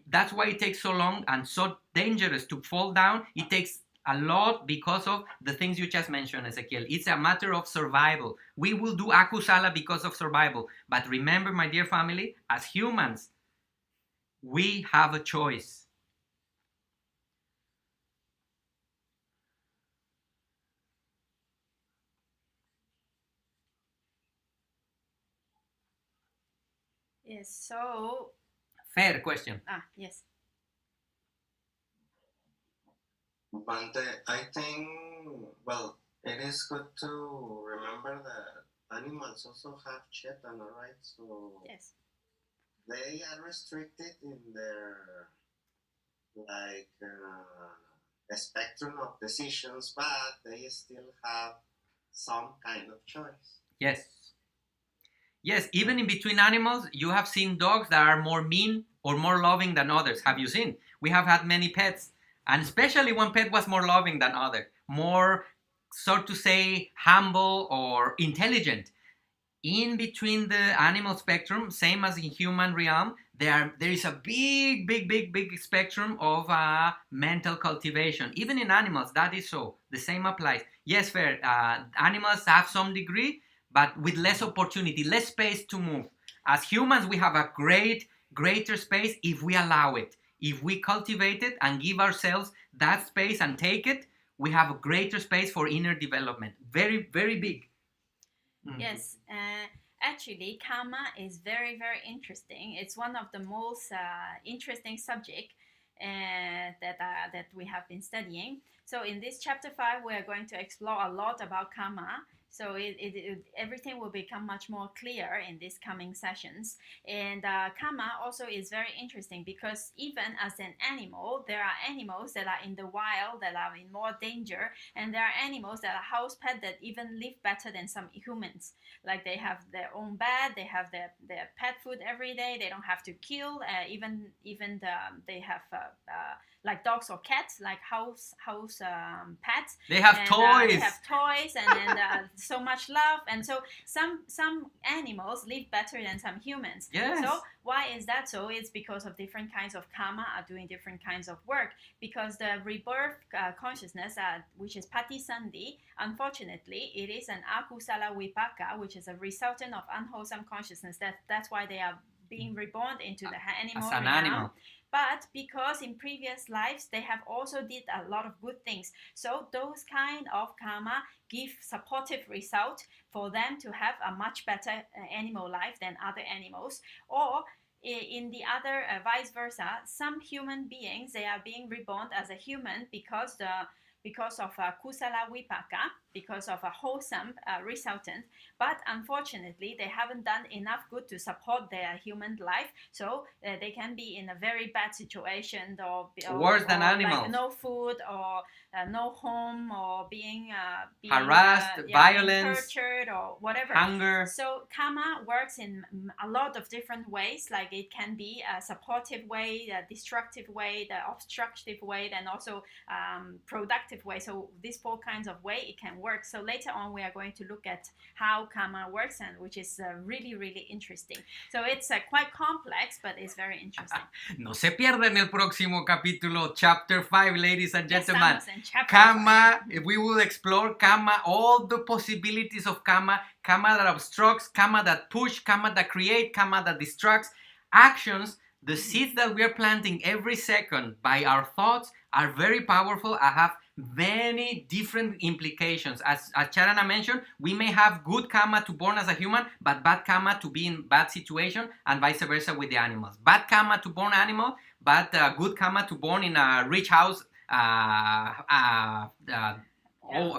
that's why it takes so long and so dangerous to fall down. It takes a lot because of the things you just mentioned, Ezequiel. It's a matter of survival. We will do akusala because of survival. But remember, my dear family, as humans, we have a choice. Yes, so... Fair question. Yes. Bante, I think, well, it is good to remember that animals also have chetana, right? So Yes. they are restricted in their, like, spectrum of decisions, but they still have some kind of choice. Yes. Yes, even in between animals, you have seen dogs that are more mean or more loving than others. Have you seen? We have had many pets. And especially one pet was more loving than other, more, so to say, humble or intelligent. In between the animal spectrum, same as in human realm, there is a big spectrum of mental cultivation. Even in animals, that is so. The same applies. Yes, fair. Animals have some degree, but with less opportunity, less space to move. As humans, we have a greater space if we allow it. If we cultivate it and give ourselves that space and take it, we have a greater space for inner development. Very, very big. Mm-hmm. Yes. Actually, karma is very, very interesting. It's one of the most interesting subject that we have been studying. So in this chapter 5, we are going to explore a lot about karma. So everything will become much more clear in these coming sessions. And karma also is very interesting because even as an animal, there are animals that are in the wild that are in more danger, and there are animals that are house pet that even live better than some humans. Like they have their own bed, they have their pet food every day. They don't have to kill. They have like dogs or cats, like house pets. They have toys. They have toys and so much love. And so some animals live better than some humans. Yes. So why is that so? It's because of different kinds of karma are doing different kinds of work. Because the rebirth consciousness, which is Patisandhi, unfortunately, it is an akusala vipaka, which is a resultant of unwholesome consciousness. That's why they are being reborn into the animal as an realm. animal. But because in previous lives they have also did a lot of good things, so those kind of karma give supportive result for them to have a much better animal life than other animals. Or in the other vice versa, some human beings, they are being reborn as a human because of kusala vipaka, because of a wholesome resultant, but unfortunately they haven't done enough good to support their human life, so they can be in a very bad situation, or Worse than animals. like no food, or no home, or being harassed, being violence, tortured, or whatever. hunger. So karma works in a lot of different ways. Like it can be a supportive way, a destructive way, the obstructive way, and also productive way. So these 4 kinds of way it can work. So later on we are going to look at how karma works, and which is really, really interesting. So it's quite complex, but it's very interesting. No se pierdan el próximo capítulo, chapter 5, ladies and Ya gentlemen. estamos en chapter Karma, we will explore karma, all the possibilities of karma, karma that obstructs, karma that push, karma that create, karma that distracts. Actions, the seeds that we are planting every second by our thoughts are very powerful and have many different implications. As Charana mentioned, we may have good karma to born as a human, but bad karma to be in bad situation, and vice versa with the animals. Bad karma to born animal, but good karma to born in a rich house,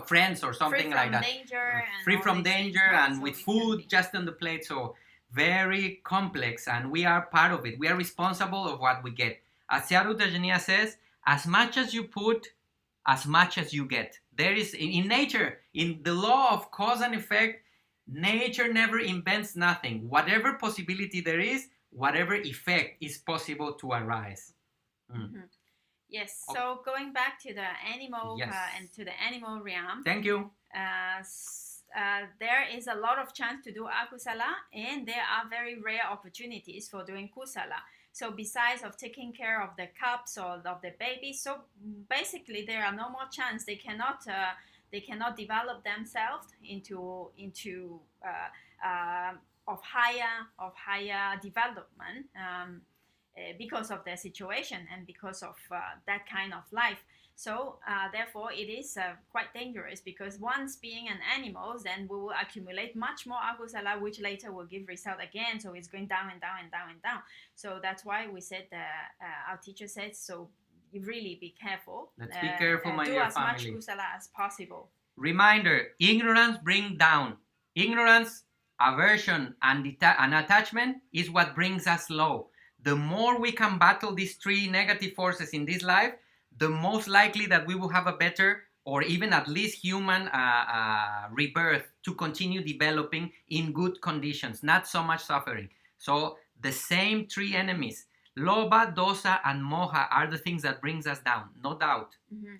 friends or something like that. Free from danger and with food just on the plate. So very complex, and we are part of it. We are responsible of what we get. As Searu Tajania says, as much as you put, as much as you get. There is in nature, in the law of cause and effect, nature never invents nothing. Whatever possibility there is, whatever effect is possible to arise. Yes. So going back to the animal Yes. And to the animal realm. Thank you. There is a lot of chance to do akusala, and there are very rare opportunities for doing kusala. So besides of taking care of the cubs or of the babies, so basically there are no more chance. They cannot develop themselves into of higher development because of their situation and because of that kind of life. So therefore it is quite dangerous, because once being an animal, then we will accumulate much more akusala, which later will give result again. So it's going down and down and down and down. So that's why we said our teacher said, so you really be careful. Let's be careful, my do dear as much family. kusala as possible. Reminder, ignorance brings down. Ignorance, aversion, and attachment is what brings us low. The more we can battle these 3 negative forces in this life, the most likely that we will have a better, or even at least human rebirth to continue developing in good conditions, not so much suffering. So the same 3 enemies, Lobha, Dosa, and Moha, are the things that brings us down, no doubt. Mm-hmm.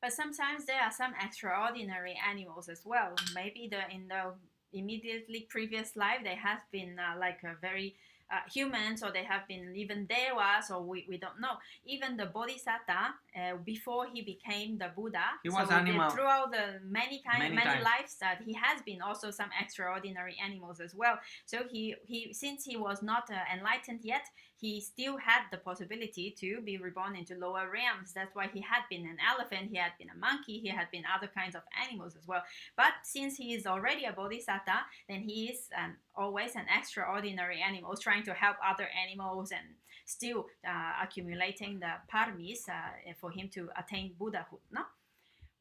But sometimes there are some extraordinary animals as well. Maybe in the immediately previous life they have been like a very humans, or they have been even devas, or we don't know. Even the Bodhisattva, before he became the Buddha, he was animal. Throughout the many times. lives that he has been also some extraordinary animals as well. So he since he was not enlightened yet, he still had the possibility to be reborn into lower realms. That's why he had been an elephant, he had been a monkey, he had been other kinds of animals as well. But since he is already a Bodhisattva, then he is always an extraordinary animal, trying to help other animals and still accumulating the paramis for him to attain Buddhahood. No?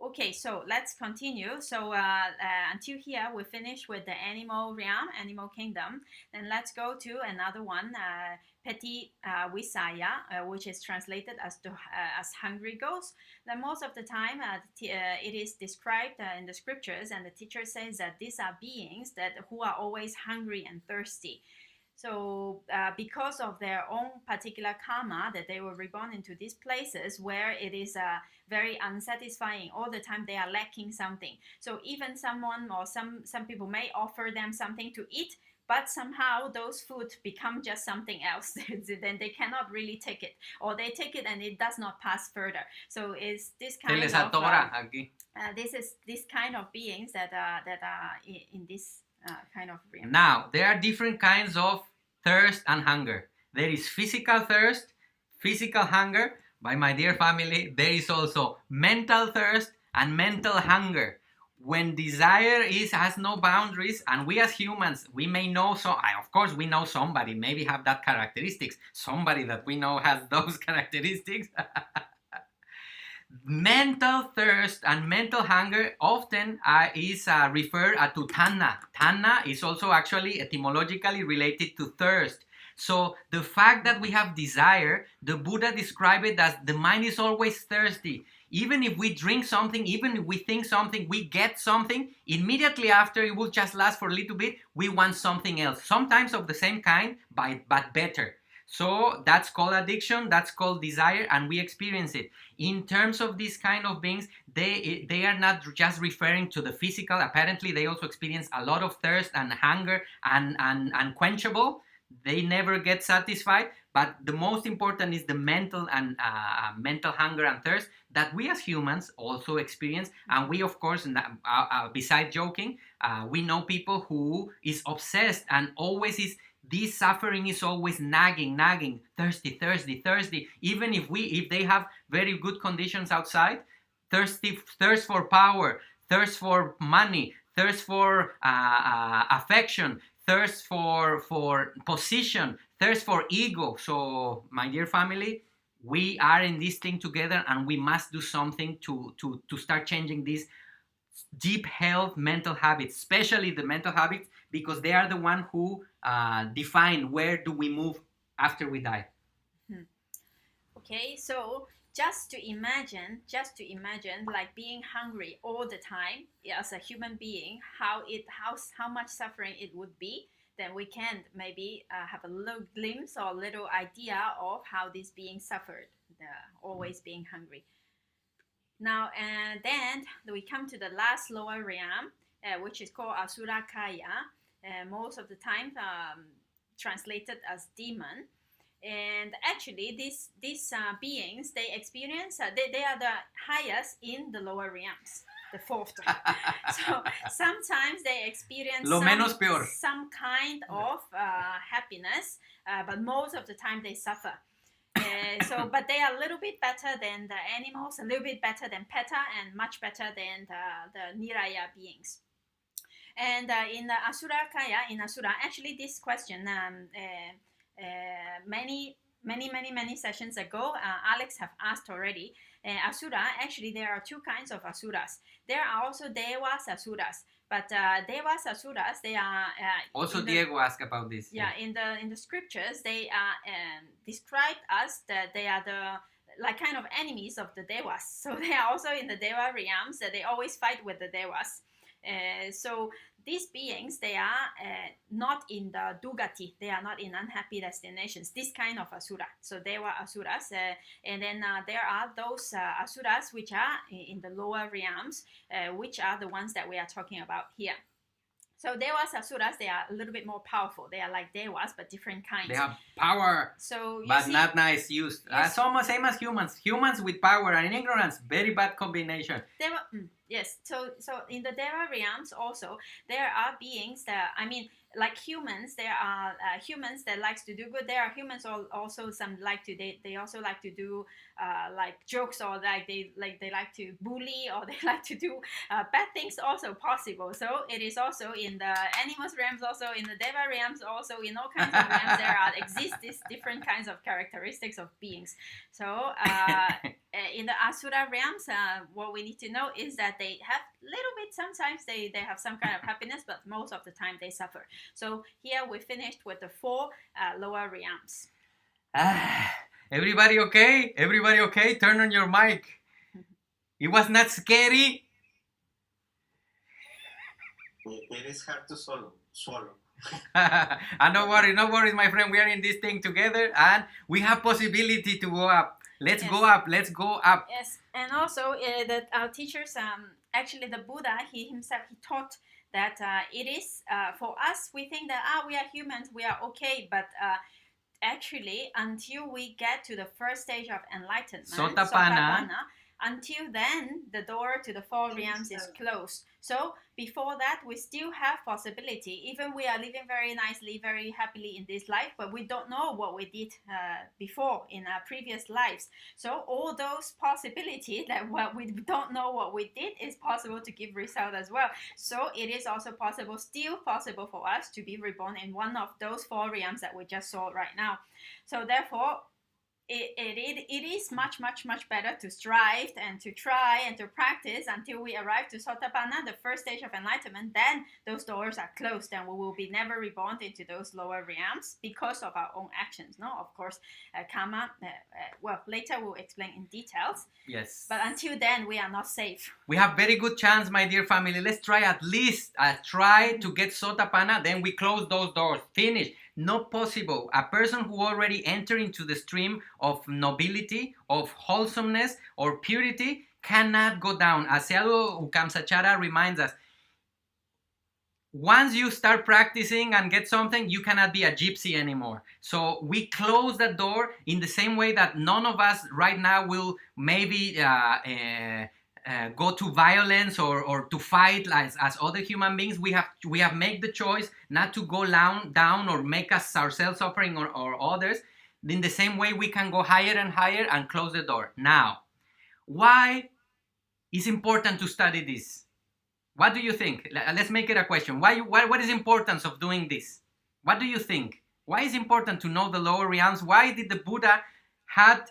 Okay, so let's continue. So until here, we finish with the animal realm, animal kingdom. Then let's go to another one, Petty Visaya, which is translated as hungry ghosts. Then most of the time, it is described in the scriptures, and the teacher says that these are beings who are always hungry and thirsty. So because of their own particular karma, that they were reborn into these places where it is very unsatisfying. All the time they are lacking something. So even someone or some people may offer them something to eat, but somehow those food become just something else. Then they cannot really take it, or they take it and it does not pass further. So it's this kind of this kind of beings that are in this kind of realm. Now there are different kinds of thirst, and hunger. There is physical thirst, physical hunger. By my dear family, there is also mental thirst and mental hunger. When desire has no boundaries, and we as humans, we may know, so of course we know somebody maybe have that characteristics, somebody that we know has those characteristics. Mental thirst and mental hunger often is referred to tanha. Tanha is also actually etymologically related to thirst. So the fact that we have desire, the Buddha described it as the mind is always thirsty. Even if we drink something, even if we think something, we get something, immediately after it will just last for a little bit, we want something else. Sometimes of the same kind, but better. So that's called addiction, that's called desire, and we experience it. In terms of these kind of beings, they are not just referring to the physical. Apparently, they also experience a lot of thirst and hunger and unquenchable. They never get satisfied. But the most important is the mental and mental hunger and thirst that we as humans also experience. And we, of course, besides joking, we know people who is obsessed and always is. This suffering is always nagging, thirsty. Even if they have very good conditions outside, thirst for power, thirst for money, thirst for affection, thirst for position, thirst for ego. So, my dear family, we are in this thing together, and we must do something to start changing these deep-held mental habits, especially the mental habits, because they are the one who define where do we move after we die. Okay, so just to imagine like being hungry all the time as a human being, how much suffering it would be, then we can maybe have a little glimpse or a little idea of how this being suffered, always being hungry. Now, and then we come to the last lower realm, which is called Asura Kaya, most of the time translated as demon. And actually, these beings, they experience, they are the highest in the lower realms, the fourth one. So sometimes they experience some kind of happiness, but most of the time they suffer. But they are a little bit better than the animals, a little bit better than Peta, and much better than the Niraya beings. And in the Asura Kaya, in Asura, actually this question, many sessions ago, Alex have asked already. Asura, actually there are two kinds of Asuras. There are also Devas Asuras. But Devas Asuras, they are also Diego asked about this. Yeah, in the scriptures, they are described as that they are the like kind of enemies of the Devas. So they are also in the Deva realms. They always fight with the Devas. So these beings, they are not in the Dugati. They are not in unhappy destinations. This kind of Asura. So they were Asuras. And then there are those Asuras which are in the lower realms, which are the ones that we are talking about here. So Devas, Asuras, they are a little bit more powerful. They are like Devas, but different kinds. They have power, but not nice used. Yes. Almost same as humans. Humans with power and ignorance, very bad combination. Yes, so in the Deva realms also, there are beings that, I mean, like humans, there are humans that likes to do good. There are humans also some like to, they also like to do like jokes, or like they like to bully, or they like to do bad things also possible. So it is also in the animals realms, also in the Deva realms, also in all kinds of realms there exist these different kinds of characteristics of beings. So in the Asura realms, what we need to know is that they have little bit, sometimes they have some kind of happiness, but most of the time they suffer. So here we finished with the 4 lower realms. Everybody okay? Everybody okay? Turn on your mic. It was not scary? It is hard to swallow. And no worries, my friend. We are in this thing together, and we have possibility to go up. Let's go up. Yes, and also that our teachers, actually the Buddha, he himself, he taught that it is for us, we think that we are humans, we are okay, but actually until we get to the first stage of enlightenment, Sotapanna, Until then, the door to the four realms is closed. So before that, we still have possibility. Even we are living very nicely, very happily in this life, but we don't know what we did before in our previous lives. So all those possibilities that what we don't know what we did is possible to give result as well. So it is also possible, still possible for us to be reborn in one of those four realms that we just saw right now. So therefore, it is much better to strive and to try and to practice until we arrive to Sotapanna, the first stage of enlightenment. Then those doors are closed and we will be never reborn into those lower realms because of our own actions. No, of course, karma, well, later we'll explain in details. Yes. But until then, we are not safe. We have very good chance, my dear family. Let's try at least try to get Sotapanna, then we close those doors. Finish. Not possible. A person who already entered into the stream of nobility, of wholesomeness or purity cannot go down. As Seattle Ukamsachara reminds us, once you start practicing and get something, you cannot be a gypsy anymore. So we close the door in the same way that none of us right now will maybe go to violence or to fight as other human beings. We have made the choice not to go down or make us ourselves suffering or others. In the same way, we can go higher and higher and close the door. Now, why is important to study this? What do you think? Let's make it a question. What is the importance of doing this? What do you think? Why is it important to know the lower realms? Why did the Buddha had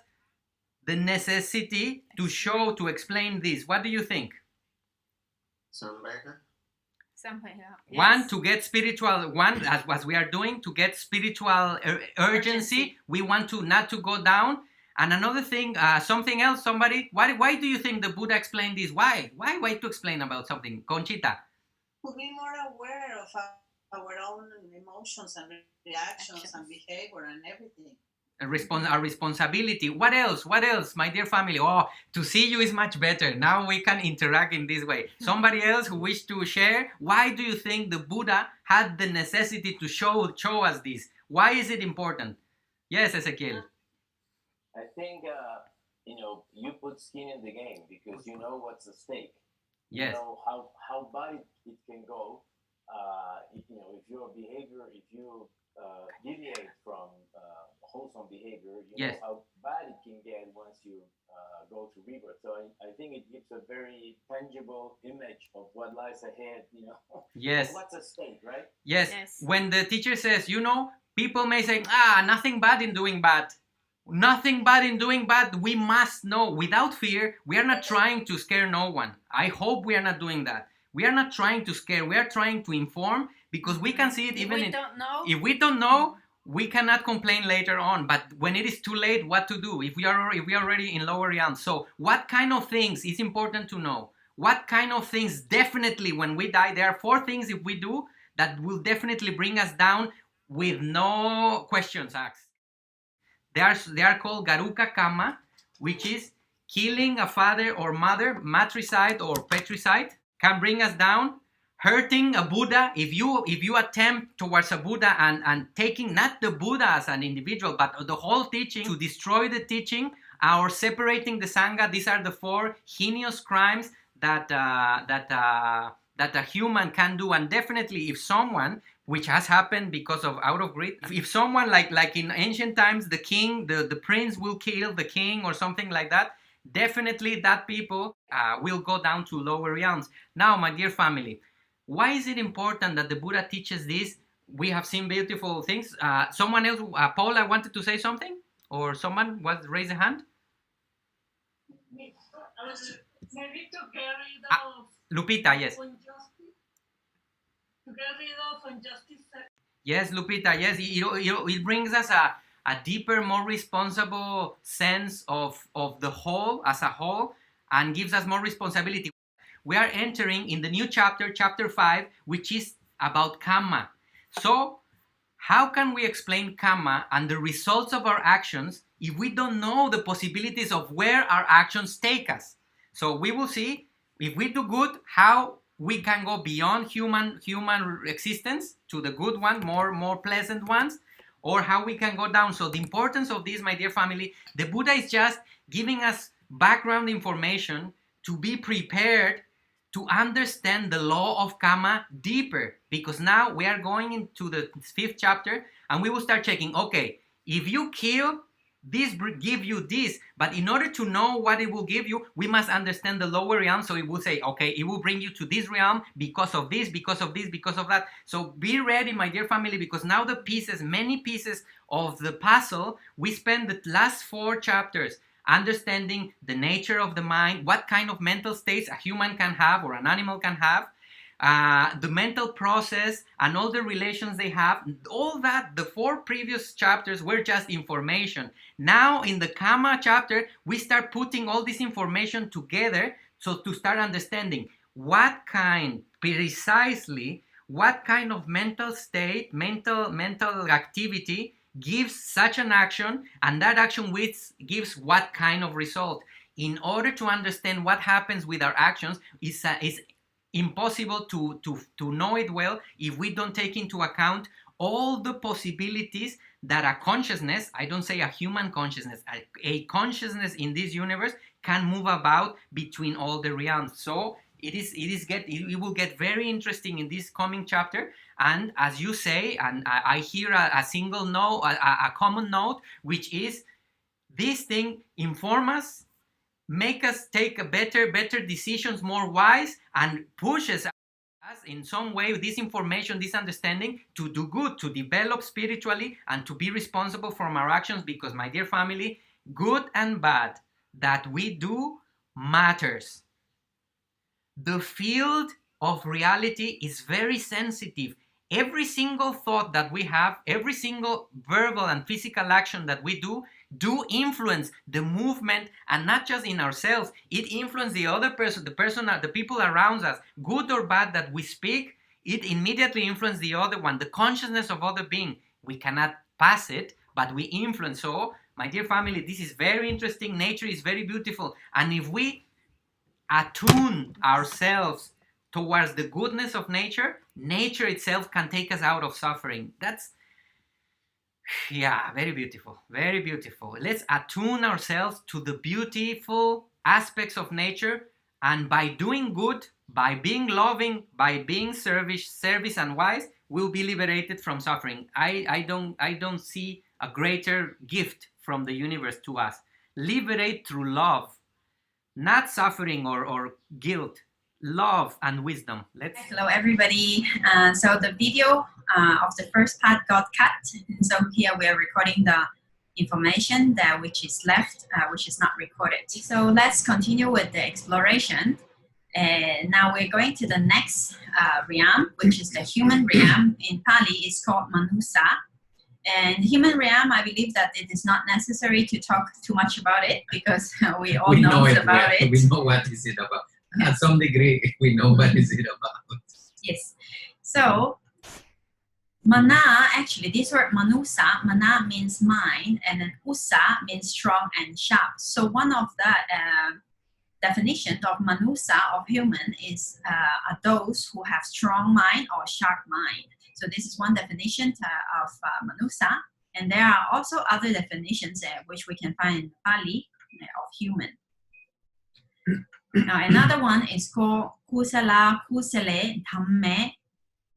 the necessity to explain this? What do you think? Samvega. Yes. One, to get spiritual, as we are doing, to get spiritual urgency. We want to not to go down. And another thing, something else, somebody, why do you think the Buddha explained this? Why to explain about something? Conchita. To be more aware of our own emotions and reactions and behavior and everything. Our responsibility. What else, my dear family? Oh, to see you is much better. Now we can interact in this way. Somebody else who wish to share, why do you think the Buddha had the necessity to show us this? Why is it important? Yes, Ezequiel. I think you put skin in the game because you know what's at stake. Yes. You know how bad it can go. If your behavior, if you deviate from wholesome behavior, you know how bad it can get once you go to rebirth. So I think it gives a very tangible image of what lies ahead. Yes. What's at stake, right? Yes. When the teacher says, people may say, nothing bad in doing bad. Nothing bad in doing bad. We must know without fear. We are not trying to scare no one. I hope we are not doing that. We are not trying to scare. We are trying to inform because we can see it even if we don't know, we cannot complain later on. But when it is too late, what to do if we are already in lower realms? So what kind of things is important to know? What kind of things definitely when we die? There are 4 things if we do that will definitely bring us down with no questions asked. They are called Garuka Kama, which is killing a father or mother, matricide or patricide, can bring us down. Hurting a Buddha, if you attempt towards a Buddha and taking not the Buddha as an individual, but the whole teaching, to destroy the teaching, or separating the Sangha, these are the 4 heinous crimes that a human can do. And definitely if someone, which has happened because of out of greed, if someone like in ancient times, the king, the prince will kill the king or something like that, definitely that people will go down to lower realms. Now, my dear family, why is it important that the Buddha teaches this? We have seen beautiful things. Someone else, Paula, wanted to say something? Or someone was raise a hand? Maybe to get rid of Lupita, yes. injustice. To get rid of injustice. Yes, Lupita, yes. It brings us a deeper, more responsible sense of the whole as a whole and gives us more responsibility. We are entering in the new chapter, chapter 5, which is about karma. So, how can we explain karma and the results of our actions if we don't know the possibilities of where our actions take us? So we will see, if we do good, how we can go beyond human existence to the good one, more pleasant ones, or how we can go down. So the importance of this, my dear family, the Buddha is just giving us background information to be prepared to understand the law of karma deeper, because now we are going into the 5th chapter and we will start checking, okay, if you kill, this give you this, but in order to know what it will give you, we must understand the lower realm. So it will say, okay, it will bring you to this realm because of this, because of this, because of that. So be ready, my dear family, because now the pieces, many pieces of the puzzle, we spend the last 4 chapters understanding the nature of the mind, what kind of mental states a human can have or an animal can have, the mental process and all the relations they have. All that, the 4 previous chapters were just information. Now in the karma chapter, we start putting all this information together, so to start understanding precisely what kind of mental state, mental activity gives such an action, and that action gives what kind of result. In order to understand what happens with our actions, is impossible to know it well if we don't take into account all the possibilities that a consciousness, I don't say a human consciousness, a consciousness in this universe can move about between all the realms. So it will get very interesting in this coming chapter. And as you say, and I hear a single note, a common note, which is this thing inform us, make us take a better decisions, more wise, and pushes us in some way, this information, this understanding, to do good, to develop spiritually, and to be responsible for our actions. Because, my dear family, good and bad that we do matters. The field of reality is very sensitive. Every single thought that we have, every single verbal and physical action that we do influence the movement, and not just in ourselves. It influences the other person, the people around us. Good or bad that we speak, it immediately influences the other one, the consciousness of other being. We cannot pass it, but we influence. So, my dear family, this is very interesting. Nature is very beautiful. And if we attune ourselves towards the goodness of nature, nature itself can take us out of suffering. That's, yeah, very beautiful, very beautiful. Let's attune ourselves to the beautiful aspects of nature, and by doing good, by being loving, by being service and wise, we'll be liberated from suffering. I don't see a greater gift from the universe to us. Liberate through love, not suffering or guilt. Love and wisdom. Hello everybody. So the video of the first part got cut. So here we are recording the information which is left, which is not recorded. So let's continue with the exploration. Now we're going to the next realm, which is the human realm. In Pali, it's called Manusa. And human realm, I believe that it is not necessary to talk too much about it, because we all know about it. We know what is it about. At some degree, we know what is it about. Yes. So, mana, actually, this word manusa, mana means mind, and then usa means strong and sharp. So one of the definitions of manusa, of human, is are those who have strong mind or sharp mind. So this is one definition of manusa. And there are also other definitions which we can find in Pali of human. Now another one is called kusala kusale dhamme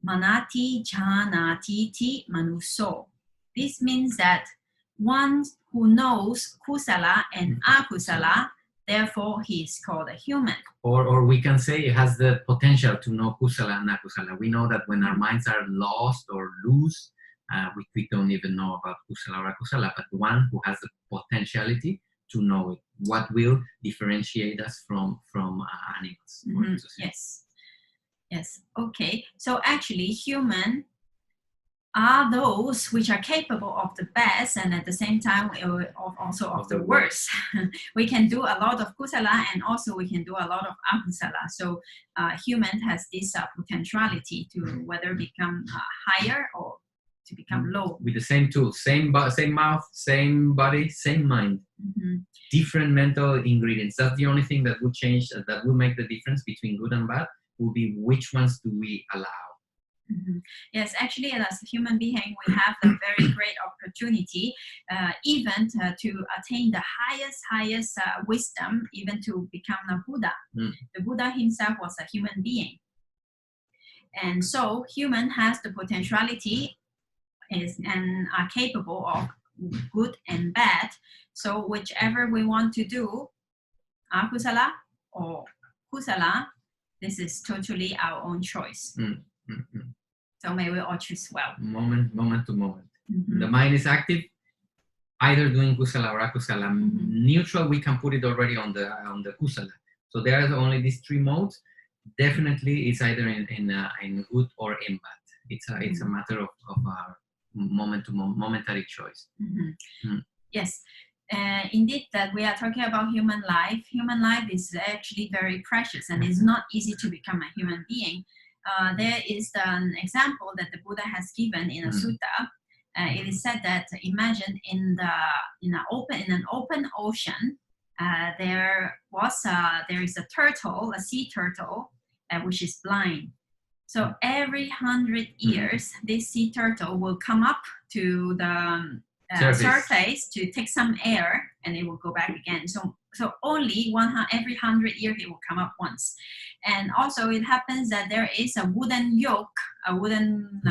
manati janati ti manuso. This means that one who knows kusala and akusala, therefore he is called a human. Or we can say it has the potential to know kusala and akusala. We know that when our minds are lost or loose, we don't even know about kusala or akusala, but one who has the potentiality to know it. What will differentiate us from animals? Mm-hmm. Yes. Okay. So actually, human are those which are capable of the best, and at the same time also of the worst. We can do a lot of kusala, and also we can do a lot of akusala. So human has this potentiality to whether become higher or to become low. With the same tools, same mouth, same body, same mind. Mm-hmm. Different mental ingredients. That's the only thing that will change, that will make the difference between good and bad, will be which ones do we allow. Mhm. Yes, actually, as a human being, we have a very great opportunity, even to attain the highest wisdom, even to become a Buddha. The Buddha himself was a human being, and so human has the potentiality and are capable of good and bad. So whichever we want to do, akusala or kusala, this is totally our own choice. So may we all choose well. Moment to moment. Mhm. The mind is active, either doing kusala or akusala. Neutral, we can put it already on the kusala. So there are only these three modes. Definitely, it's either in good or in bad. It's a matter of our momentary choice. Yes. Indeed, that we are talking about human life. Human life is actually very precious, and it's not easy to become a human being. There is an example that the Buddha has given in a sutta. It is said that imagine in an open ocean, there is a turtle, a sea turtle, which is blind. So every 100 years, this sea turtle will come up to the surface to take some air, and it will go back again. So only every 100 years it will come up once. And also it happens that there is a wooden yoke, a wooden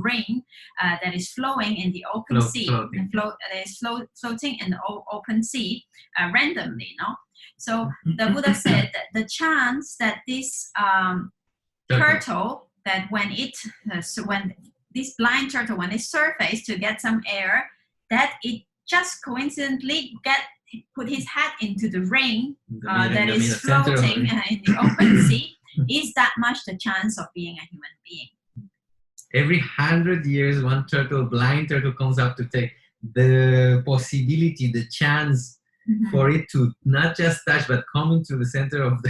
ring that is flowing in the open sea. That is floating in the open sea randomly, no? So the Buddha said that the chance that this turtle, that when this blind turtle, when it surfaced to get some air, that it just coincidentally put his head into the ring that is floating in the open sea, is that much the chance of being a human being. Every 100 years, one blind turtle comes up to take the possibility, the chance for it to not just touch, but come into the center of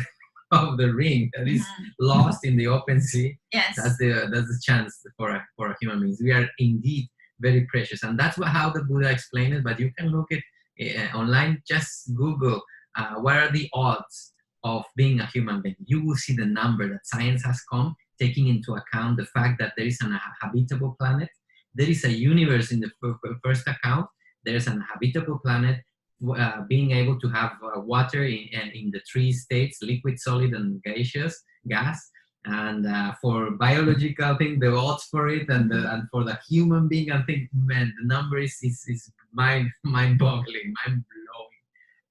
the ring that is lost in the open sea. Yes, that's the chance for a human being. We are indeed very precious, and that's how the Buddha explained it. But you can look it online. Just Google what are the odds of being a human being. You will see the number that science has come, taking into account the fact that there is a habitable planet. There is a universe in the first account. There's a habitable planet. Being able to have water in the three states, liquid, solid, and gaseous gas. And for biological thing, the odds for it, and for the human being, I think, man, the number is mind-boggling, mind-blowing.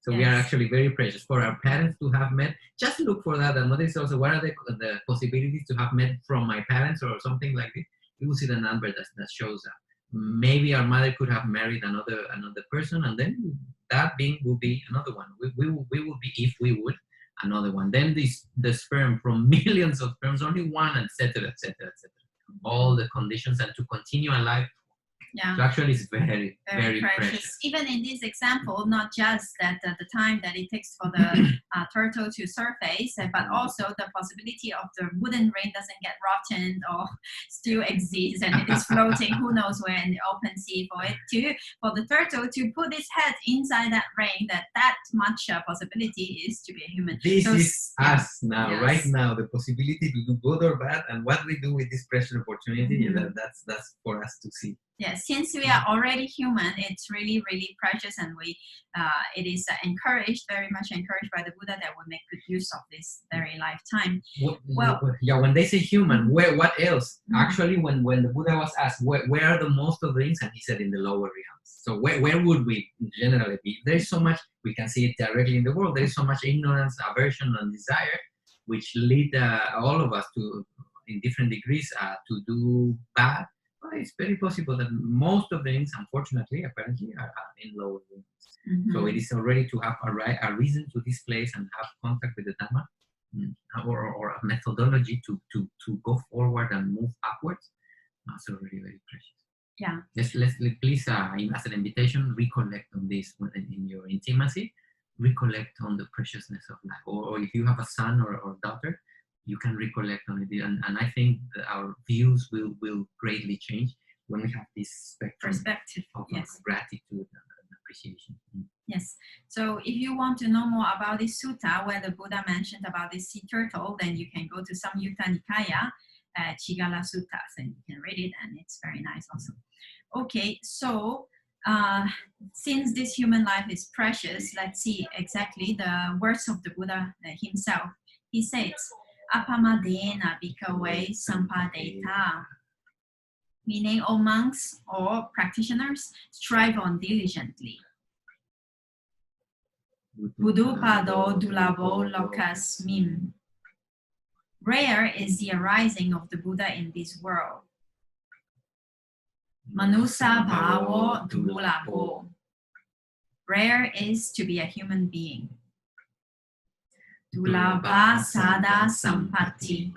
So we are actually very precious. For our parents to have met, just look for that. And notice also, what are the possibilities to have met from my parents or something like this? You will see the number that shows up. Maybe our mother could have married another person, and then that being will be another one. We will be, if we would, another one. Then the sperm from millions of sperms, only one, etc., etc., etc. All the conditions, and to continue alive. Yeah. So actually, it's very, very precious. Even in this example, not just that the time that it takes for the turtle to surface, but also the possibility of the wooden ring doesn't get rotten or still exists and it is floating who knows where in the open sea, for the turtle to put its head inside that ring, that much possibility is to be a human. This is us now, right now, the possibility to do good or bad, and what we do with this precious opportunity, that's for us to see. Yes, since we are already human, it's really, really precious, and it is very much encouraged by the Buddha that we make good use of this very lifetime. When they say human, what else? Actually, when the Buddha was asked, where are the most of the things, and he said in the lower realms. So where would we generally be? There is so much, we can see it directly in the world, there is so much ignorance, aversion, and desire, which lead all of us to, in different degrees, to do bad. It's very possible that most of the things, unfortunately, apparently, are in lower realms. So it is already to have a reason to displace and have contact with the Dhamma, or a methodology to go forward and move upwards. That's already very precious. Yeah. Let's please, as an invitation, recollect on this in your intimacy. Recollect on the preciousness of life, or if you have a son or daughter, you can recollect on it, and I think that our views will greatly change when we have this perspective of gratitude and appreciation. Yes. So if you want to know more about this sutta where the Buddha mentioned about this sea turtle, then you can go to Samyutta Nikaya, Chigala Suttas, and you can read it, and it's very nice also. Okay, so since this human life is precious, let's see exactly the words of the Buddha himself. He says, Apamadena bhikkhave sampadeta, meaning all monks or practitioners strive on diligently. Buddhupado dulabo lokasmim. Rare is the arising of the Buddha in this world. Manusa bhavo dulabo. Rare is to be a human being. Dulaba sada sampatti.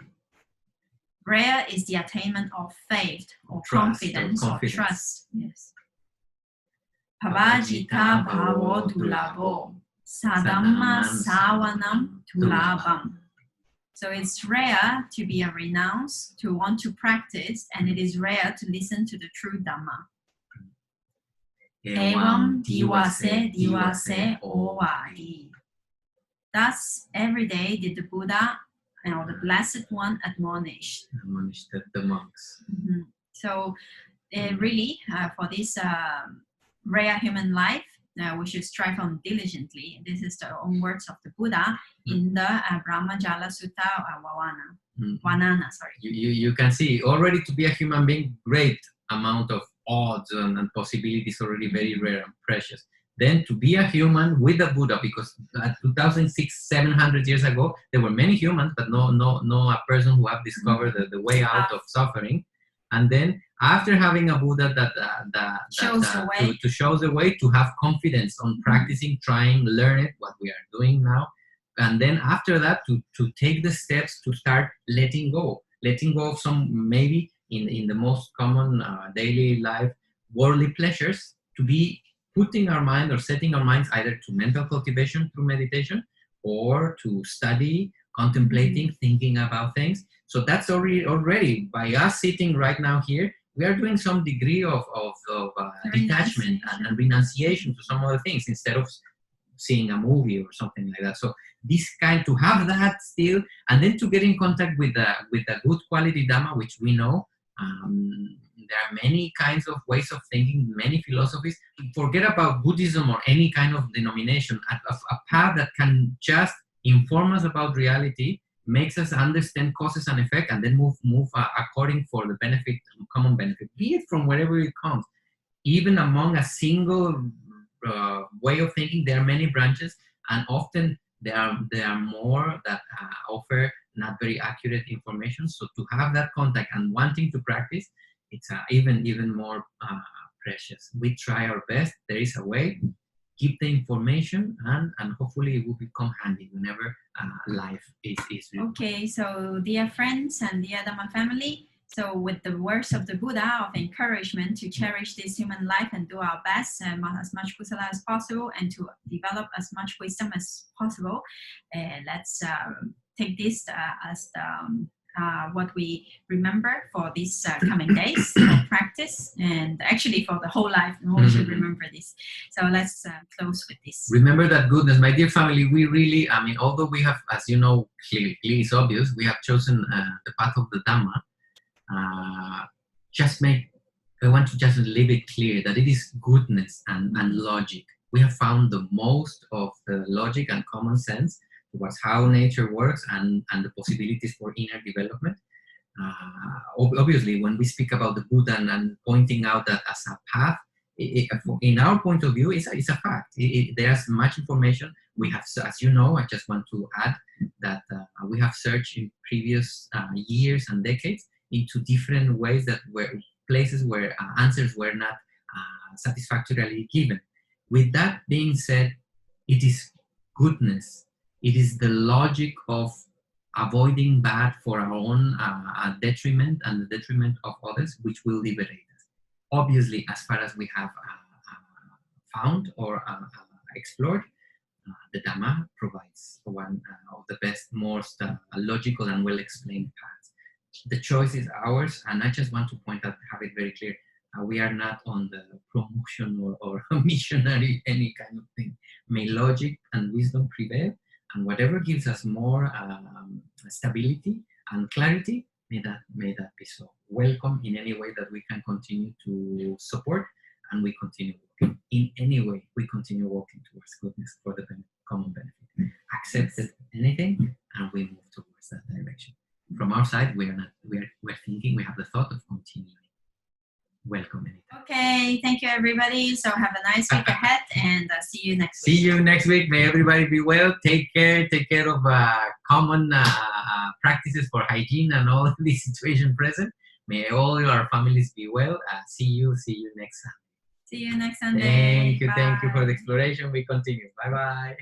Rare is the attainment of faith or confidence or trust. Yes. Pavajita bhavo dulabo. Sadhamma savanam dulabam. So it's rare to be a renounce, to want to practice, and it is rare to listen to the true Dhamma. Evam divase ovadi. Thus, every day did the Buddha, the Blessed One, admonish the monks. Mm-hmm. So, really, for this rare human life, we should strive on diligently. This is the own words of the Buddha in the Brahmajala Sutta Vanana. You can see already to be a human being, great amount of odds and possibilities, already very rare and precious. Then to be a human with the Buddha, because 700 years ago there were many humans, but no a person who have discovered the way out of suffering. And then after having a Buddha to show the way, to have confidence on practicing, trying, learn it, what we are doing now. And then after that, to take the steps to start letting go of some, maybe in the most common daily life, worldly pleasures, to be putting our mind or setting our minds either to mental cultivation through meditation or to study, contemplating, thinking about things. So that's already by us sitting right now here, we are doing some degree of detachment and renunciation to some other things instead of seeing a movie or something like that. So this kind, to have that still, and then to get in contact with the good quality Dhamma, which we know. There are many kinds of ways of thinking, many philosophies. Forget about Buddhism or any kind of denomination. A path that can just inform us about reality, makes us understand causes and effect, and then move according for the benefit, common benefit, be it from wherever it comes. Even among a single way of thinking, there are many branches, and often there are more that offer not very accurate information. So to have that contact and wanting to practice, it's even more precious. We try our best. There is a way. Keep the information, and hopefully it will become handy whenever life is real. Okay, so dear friends and dear Dhamma family, so with the words of the Buddha of encouragement to cherish this human life and do our best, as much kusala as possible, and to develop as much wisdom as possible, let's take this as what we remember for these coming days of practice, and actually for the whole life, we should remember this. So let's close with this. Remember that goodness, my dear family. We really, although we have, as you know, clearly it's obvious, we have chosen the path of the Dhamma. I want to just leave it clear that it is goodness and logic. We have found the most of the logic and common sense towards how nature works and the possibilities for inner development. Obviously, when we speak about the Buddha and pointing out that as a path, in our point of view, it's a fact. There's much information. We have, as you know, I just want to add that we have searched in previous years and decades into different ways that were places where answers were not satisfactorily given. With that being said, it is goodness. It is the logic of avoiding bad for our own detriment and the detriment of others, which will liberate us. Obviously, as far as we have found or explored, the Dhamma provides one of the best, most logical and well-explained paths. The choice is ours, and I just want to point out, have it very clear, we are not on the promotion or missionary, any kind of thing. May logic and wisdom prevail, and whatever gives us more stability and clarity, May that be so. Welcome in any way that we can continue to support, and we continue working. In any way, we continue working towards goodness for the common benefit. Accepted anything, and we move towards that direction. From our side, we're thinking, we have the thought of continuing. Welcome anytime. Okay, thank you everybody. So have a nice week ahead, and see you next week. See you next week. May everybody be well. Take care of common practices for hygiene and all the situation present. May all your families be well. See you next Sunday. See you next Sunday. Thank you for the exploration. We continue. Bye bye.